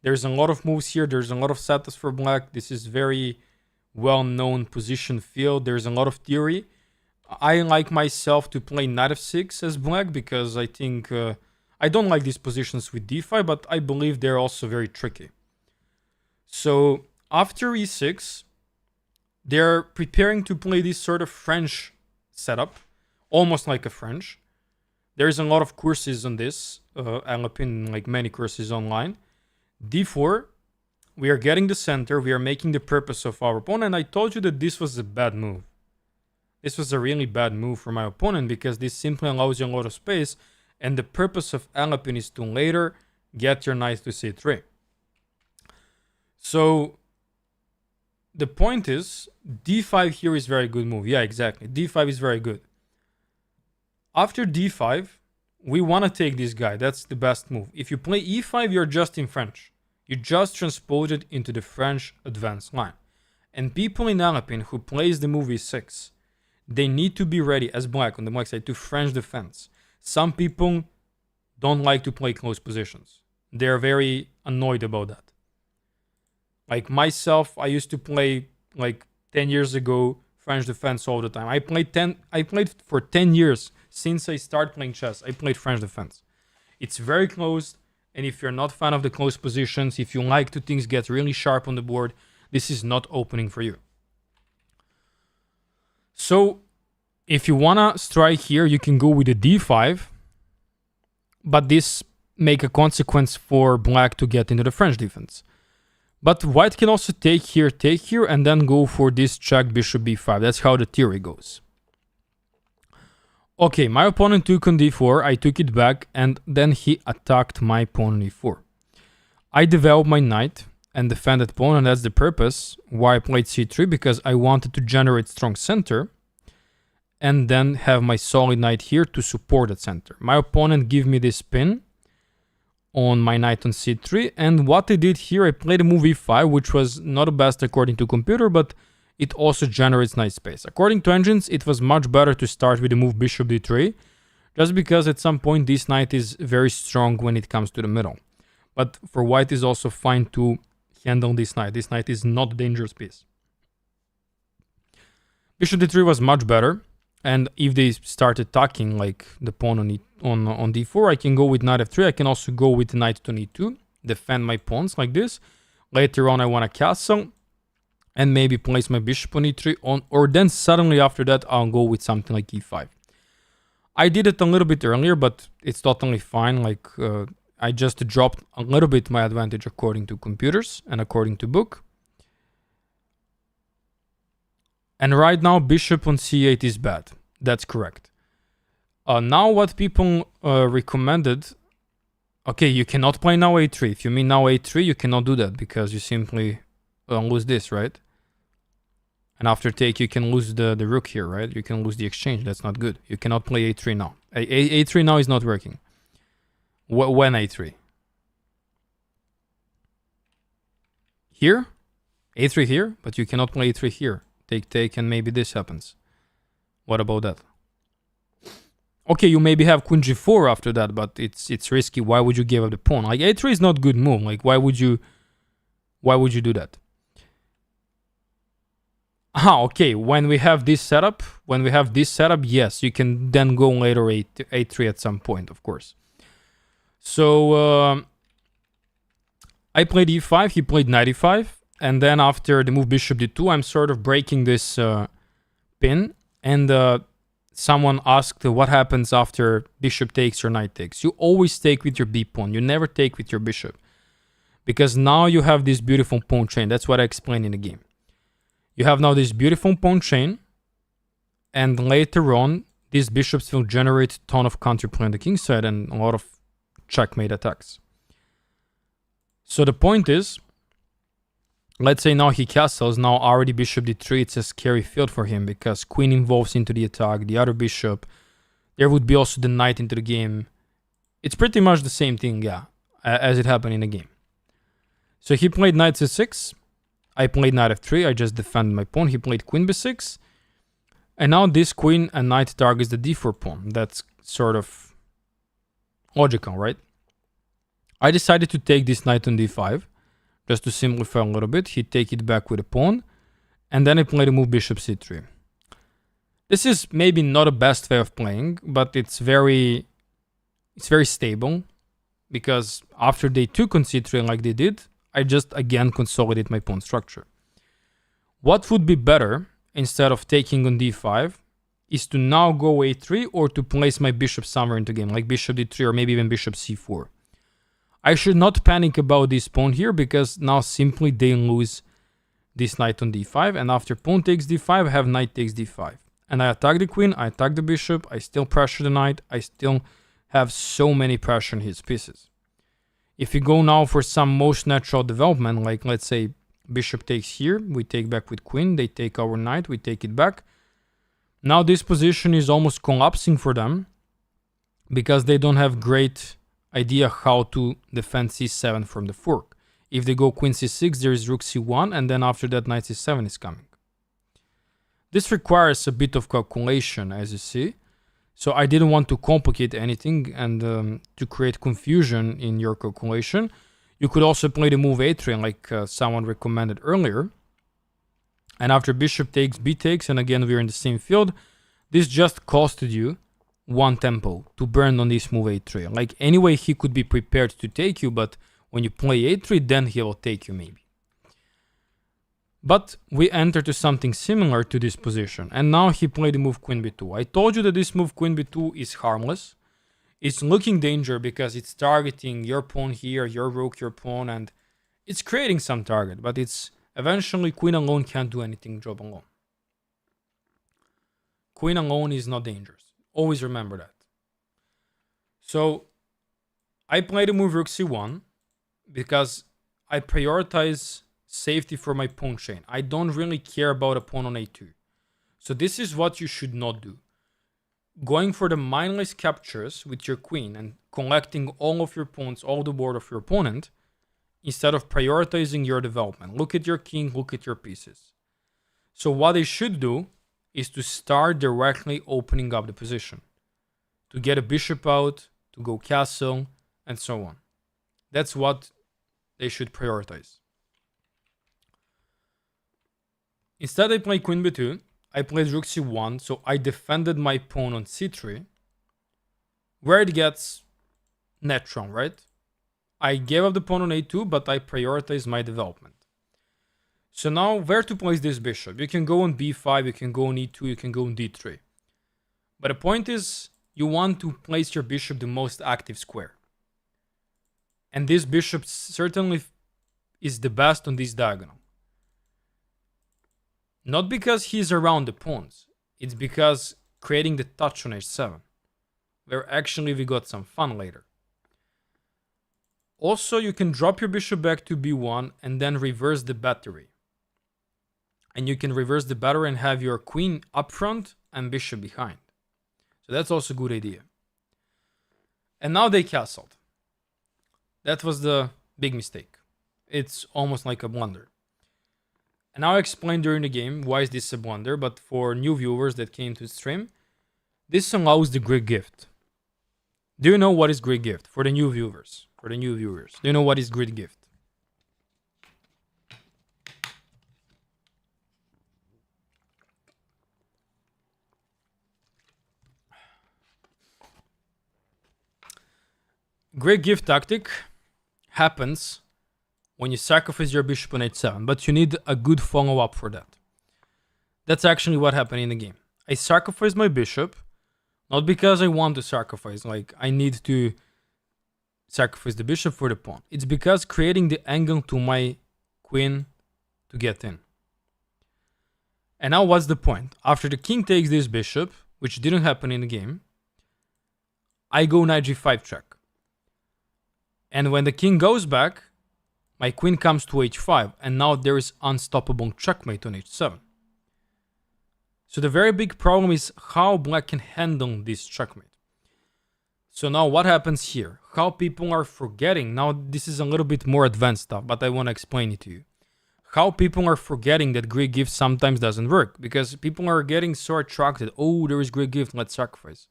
There's a lot of moves here. There's a lot of setups for black. This is very well-known position field. There's a lot of theory. I like myself to play knight f6 as black because I think... I don't like these positions with d5, but I believe they're also very tricky. So after e6, they're preparing to play this sort of French setup. Almost like a French. There's a lot of courses on this. I'll pin like many courses online. d4. We are getting the center. We are making the purpose of our opponent. And I told you that this was a bad move. This was a really bad move for my opponent because this simply allows you a lot of space. And the purpose of Alapin is to later get your knight to c3. So the point is, d5 here is very good move. Yeah, exactly. d5 is very good. After d5, we want to take this guy. That's the best move. If you play e5, you're just in French. You just transpose it into the French advanced line. And people in Alapin who plays the move e6, they need to be ready as black on the black side to French defense. Some people don't like to play close positions. They're very annoyed about that. Like myself, I used to play like 10 years ago French defense all the time. I played for 10 years since I started playing chess. I played French defense. It's very close, and if you're not a fan of the close positions, if you like to things get really sharp on the board, this is not opening for you. So if you wanna strike here, you can go with a d5, but this make a consequence for black to get into the French defense. But white can also take here, and then go for this check bishop b5. That's how the theory goes. Okay, my opponent took on d4, I took it back, and then he attacked my pawn on e4. I developed my knight and defended pawn, and that's the purpose why I played c3, because I wanted to generate strong center and then have my solid knight here to support that center. My opponent gave me this pin on my knight on c3, and what I did here, I played a move e5, which was not the best according to computer, but it also generates knight space. According to engines, it was much better to start with the move bishop d3, just because at some point this knight is very strong when it comes to the middle. But for white is also fine to handle this knight. This knight is not a dangerous piece. Bishop d3 was much better, and if they start attacking like the pawn on d4, I can go with knight f3. I can also go with knight to e2, defend my pawns like this. Later on I want a castle, and maybe place my bishop on e3, or then suddenly after that I'll go with something like e5. I did it a little bit earlier, but it's totally fine. Like I just dropped a little bit my advantage according to computers and according to book. And right now bishop on c8 is bad. That's correct. Now what people recommended, okay, you cannot play now a3. If you mean now a3, you cannot do that because you simply lose this, right? And after take, you can lose the rook here, right? You can lose the exchange. That's not good. You cannot play a3 now. A3 now is not working. When a3? Here? a3 here? But you cannot play a3 here. Take, and maybe this happens. What about that? Okay, you maybe have queen g4 after that, but it's risky. Why would you give up the pawn? Like a3 is not good move. Like why would you do that? Okay, when we have this setup, yes, you can then go later a3 at some point, of course. So I played e5, he played knight e5, and then after the move bishop d2, I'm sort of breaking this pin, and someone asked what happens after bishop takes or knight takes. You always take with your b pawn, you never take with your bishop, because now you have this beautiful pawn chain. That's what I explained in the game. You have now this beautiful pawn chain, and later on, these bishops will generate a ton of counterplay on the king side and a lot of checkmate attacks. So the point is, let's say now he castles, now already bishop d3, it's a scary field for him because queen involves into the attack, the other bishop, there would be also the knight into the game. It's pretty much the same thing, yeah, as it happened in the game. So he played knight c6, I played knight f3, I just defended my pawn, he played queen b6, and now this queen and knight targets the d4 pawn. That's sort of logical, right? I decided to take this knight on d5, just to simplify a little bit. He'd take it back with a pawn, and then I played a move bishop c3. This is maybe not the best way of playing, but it's very stable, because after they took on c3 like they did, I just again consolidate my pawn structure. What would be better, instead of taking on d5, is to now go a3 or to place my bishop somewhere into the game, like bishop d3 or maybe even bishop c4. I should not panic about this pawn here, because now simply they lose this knight on d5, and after pawn takes d5, I have knight takes d5. And I attack the queen, I attack the bishop, I still pressure the knight, I still have so many pressure on his pieces. If you go now for some most natural development, like let's say bishop takes here, we take back with queen, they take our knight, we take it back. Now this position is almost collapsing for them, because they don't have great idea how to defend c7 from the fork. If they go queen c6, there is rook c1, and then after that knight c7 is coming. This requires a bit of calculation, as you see. So I didn't want to complicate anything and to create confusion in your calculation. You could also play the move a3 like someone recommended earlier. And after bishop takes, b takes, and again we're in the same field, this just costed you one tempo to burn on this move a3. Like anyway, he could be prepared to take you, but when you play a3, then he will take you maybe. But we enter to something similar to this position, and now he played the move queen b2. I told you that this move queen b2 is harmless. It's looking danger because it's targeting your pawn here, your rook, your pawn, and it's creating some target, but it's eventually queen alone can't do anything job alone. Queen alone is not dangerous. Always remember that. So I play the move rook c1 because I prioritize safety for my pawn chain. I don't really care about a pawn on a2. So this is what you should not do. Going for the mindless captures with your queen and collecting all of your pawns, all the board of your opponent, instead of prioritizing your development. Look at your king, look at your pieces. So what they should do is to start directly opening up the position. To get a bishop out, to go castle, and so on. That's what they should prioritize. Instead I play queen b2. I played rook c1, so I defended my pawn on c3, where it gets natural, right? I gave up the pawn on a2, but I prioritized my development. So now, where to place this bishop? You can go on b5, you can go on e2, you can go on d3. But the point is, you want to place your bishop the most active square. And this bishop certainly is the best on this diagonal. Not because he's around the pawns, it's because creating the touch on h7, where actually we got some fun later. Also, you can drop your bishop back to b1 and then reverse the battery. And you can reverse the battery and have your queen up front and bishop behind. So that's also a good idea. And now they castled. That was the big mistake. It's almost like a blunder. And I'll explain during the game why is this a blunder, but for new viewers that came to the stream, this allows the Greek gift. Do you know what is Greek gift? For the new viewers. Do you know what is Greek gift? Greek gift tactic happens when you sacrifice your bishop on h7, but you need a good follow-up for that. That's actually what happened in the game. I sacrificed my bishop, not because I want to sacrifice, like I need to sacrifice the bishop for the pawn. It's because creating the angle to my queen to get in. And now what's the point? After the king takes this bishop, which didn't happen in the game, I go knight g5 check. And when the king goes back, my queen comes to h5, and now there is unstoppable checkmate on h7. So the very big problem is how black can handle this checkmate. So now what happens here? How people are forgetting, now this is a little bit more advanced stuff, but I want to explain it to you. How people are forgetting that Greek gift sometimes doesn't work, because people are getting so attracted, oh, there is Greek gift, let's sacrifice.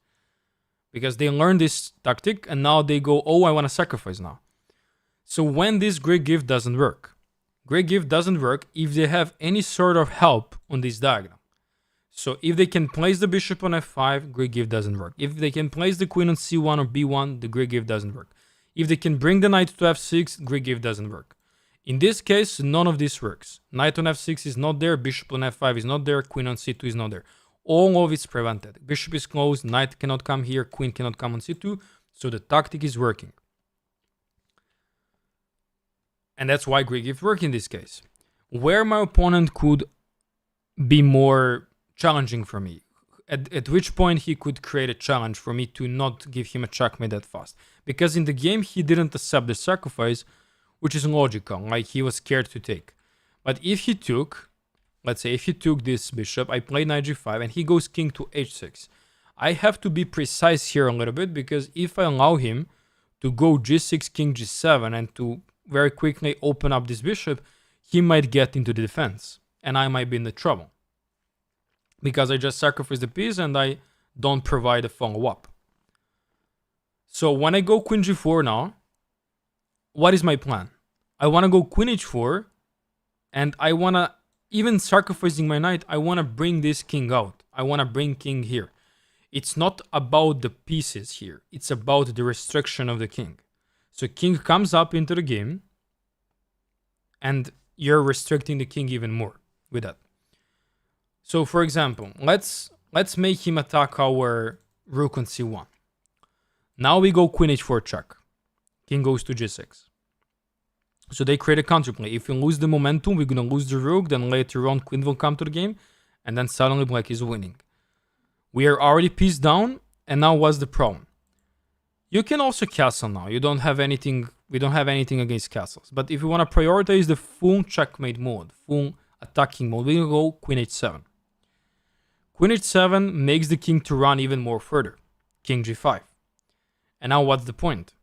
Because they learn this tactic, and now they go, oh, I want to sacrifice now. So when this Greek gift doesn't work if they have any sort of help on this diagonal. So if they can place the bishop on f5, Greek gift doesn't work. If they can place the queen on c1 or b1, the Greek gift doesn't work. If they can bring the knight to f6, Greek gift doesn't work. In this case, none of this works. Knight on f6 is not there, bishop on f5 is not there, queen on c2 is not there. All of it's prevented. Bishop is closed, knight cannot come here, queen cannot come on c2, so the tactic is working. And that's why Greek gift worked in this case. Where my opponent could be more challenging for me, at which point he could create a challenge for me to not give him a checkmate that fast. Because in the game he didn't accept the sacrifice, which is logical, like he was scared to take. But if he took, let's say if he took this bishop, I play knight g5 and he goes king to h6. I have to be precise here a little bit, because if I allow him to go g6, king g7 and to very quickly open up this bishop, he might get into the defense and I might be in the trouble. Because I just sacrifice the piece and I don't provide a follow-up. So when I go queen g4 now, what is my plan? I want to go queen h4 and I want to, even sacrificing my knight, I want to bring this king out. I want to bring king here. It's not about the pieces here. It's about the restriction of the king. So king comes up into the game and you're restricting the king even more with that. So for example, let's make him attack our rook on c1. Now we go queen h4 check. King goes to g6. So they create a counterplay. If we lose the momentum, we're going to lose the rook, then later on queen will come to the game, and then suddenly black is winning. We are already pieced down, And now what's the problem? You can also castle now. You don't have anything. We don't have anything against castles. But if you want to prioritize the full checkmate mode, full attacking mode, we can go Queen H7. Queen H7 makes the king to run even more further. King G5. And now what's the point?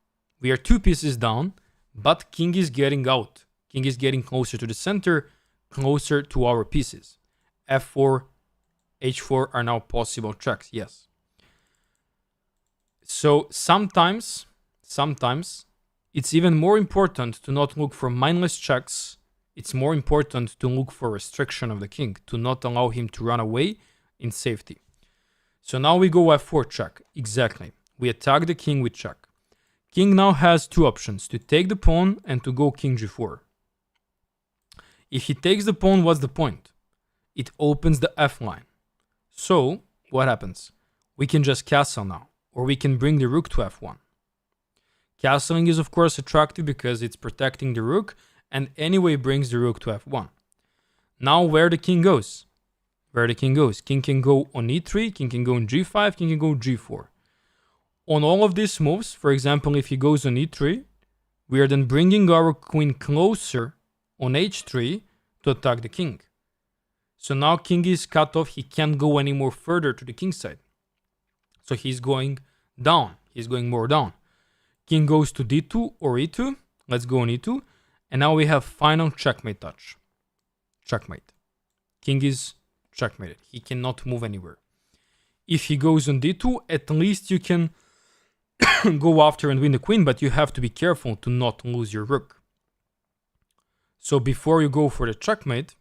We are 2 pieces down, but king is getting out. King is getting closer to the center, closer to our pieces. F4, H4 are now possible checks, yes. So sometimes, it's even more important to not look for mindless checks. It's more important to look for restriction of the king, to not allow him to run away in safety. So now we go F4 check, exactly. We attack the king with check. King now has 2 options, to take the pawn and to go King G4. If he takes the pawn, what's the point? It opens the F line. So, what happens? We can just castle now, or we can bring the rook to F1. Castling is of course attractive because it's protecting the rook and anyway brings the rook to F1. Now where the king goes? King can go on E3, king can go on G5, king can go G4. On all of these moves, for example, if he goes on E3, we are then bringing our queen closer on H3 to attack the king. So now king is cut off, he can't go any more further to the king side. So he's going down, he's going more down. King goes to D2 or E2, let's go on E2, and now we have final checkmate touch. Checkmate. King is checkmated, he cannot move anywhere. If he goes on D2, at least you can go after and win the queen, but you have to be careful to not lose your rook. So before you go for the checkmate,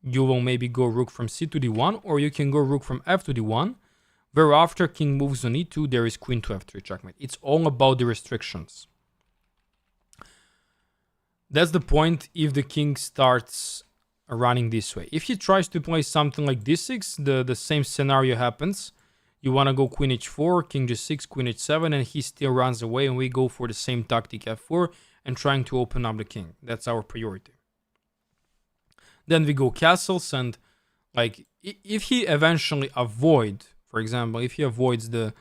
you will maybe go rook from C to D1, or you can go rook from F to D1, where after king moves on E2, there is queen to F3 checkmate. It's all about the restrictions. That's the point if the king starts running this way. If he tries to play something like D6, the same scenario happens. You want to go queen H4, king G6, queen H7, and he still runs away, and we go for the same tactic F4 and trying to open up the king. That's our priority. Then we go castles, and like if he eventually for example, if he avoids the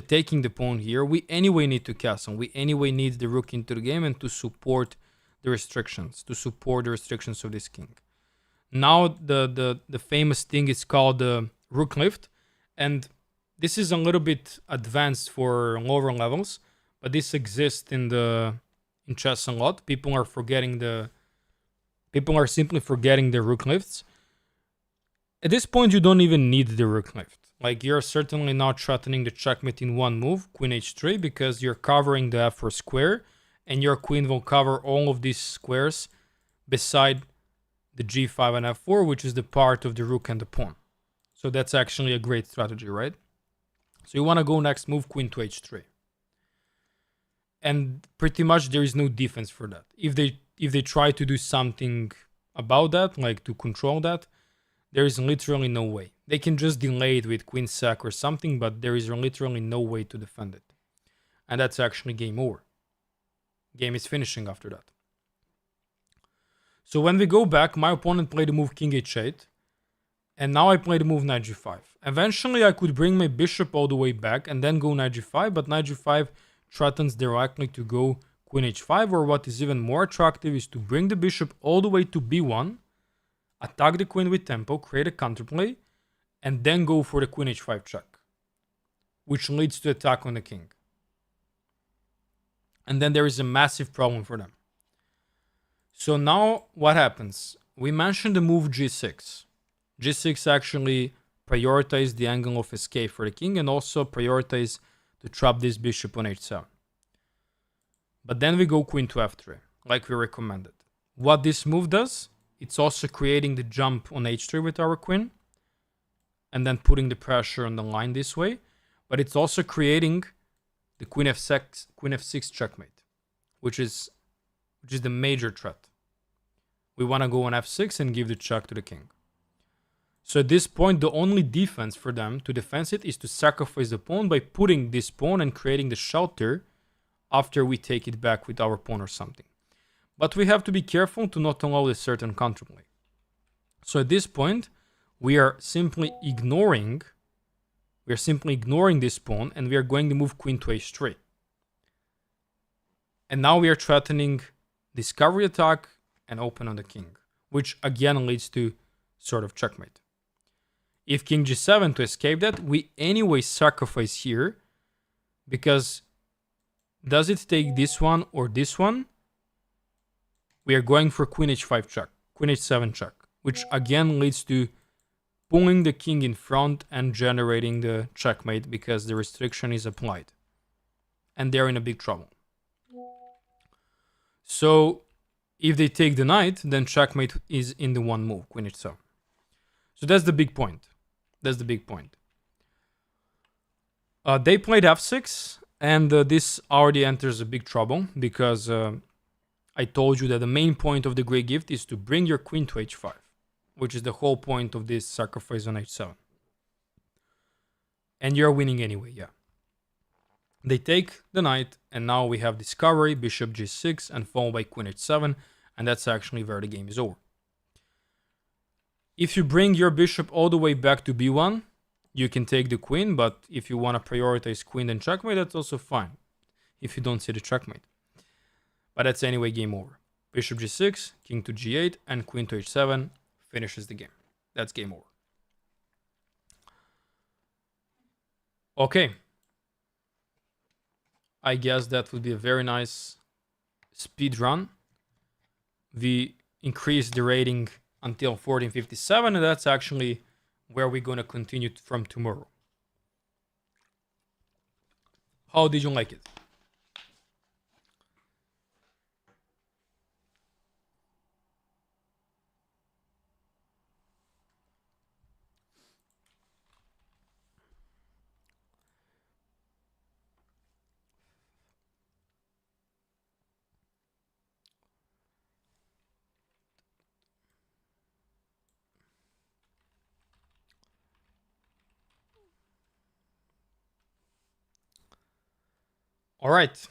taking the pawn here, we anyway need to castle. We anyway need the rook into the game and to support the restrictions, of this king. Now the famous thing is called the rook lift, and this is a little bit advanced for lower levels, but this exists in chess a lot. People are simply forgetting the rook lifts. At this point, you don't even need the rook lift. Like, you're certainly not threatening the checkmate in one move, queen h3, because you're covering the f4 square, and your queen will cover all of these squares beside the g5 and f4, which is the part of the rook and the pawn. So that's actually a great strategy, right? So you want to go next move, queen to h3. And pretty much there is no defense for that. If they try to do something about that, like to control that, there is literally no way. They can just delay it with queen sack or something, but there is literally no way to defend it. And that's actually game over. Game is finishing after that. So when we go back, my opponent played the move king h8, and now I play the move knight g5. Eventually I could bring my bishop all the way back and then go knight g5, but knight g5 threatens directly to go queen h5, or what is even more attractive is to bring the bishop all the way to b1, attack the queen with tempo, create a counterplay, and then go for the queen h5 check, which leads to attack on the king. And then there is a massive problem for them. So now what happens? We mentioned the move g6. G6 actually prioritizes the angle of escape for the king and also prioritizes to trap this bishop on h7. But then we go queen to f3, like we recommended. What this move does, it's also creating the jump on h3 with our queen, and then putting the pressure on the line this way. But it's also creating the queen f6 checkmate, which is the major threat. We want to go on f6 and give the check to the king. So at this point, the only defense for them to defend it is to sacrifice the pawn by putting this pawn and creating the shelter after we take it back with our pawn or something. But we have to be careful to not allow a certain counterplay. So at this point, we are simply ignoring We are simply ignoring this pawn, and we are going to move queen to h3. And now we are threatening discovery attack and open on the king, which again leads to sort of checkmate. If king g7 to escape that, we anyway sacrifice here, because does it take this one or this one? We are going for queen h5 check, queen h7 check, which again leads to pulling the king in front and generating the checkmate because the restriction is applied. And they're in a big trouble. So if they take the knight, then checkmate is in the one move, queen h7. So that's the big point. That's the big point. They played f6, and this already enters a big trouble because I told you that the main point of the gray gift is to bring your queen to h5, which is the whole point of this sacrifice on h7. And you're winning anyway, yeah. They take the knight, and now we have discovery, bishop g6, and followed by queen h7, and that's actually where the game is over. If you bring your bishop all the way back to b1, you can take the queen, but if you want to prioritize queen and checkmate, that's also fine, if you don't see the checkmate. But that's anyway game over. Bishop g6, king to g8, and queen to h7 finishes the game. That's game over. Okay. I guess that would be a very nice speed run. We increased the rating until 1457, and that's actually where we're going to continue from tomorrow. How did you like it? All right.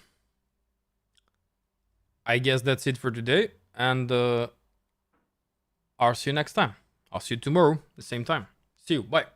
I guess that's it for today, and I'll see you next time. I'll see you tomorrow, the same time. See you. Bye.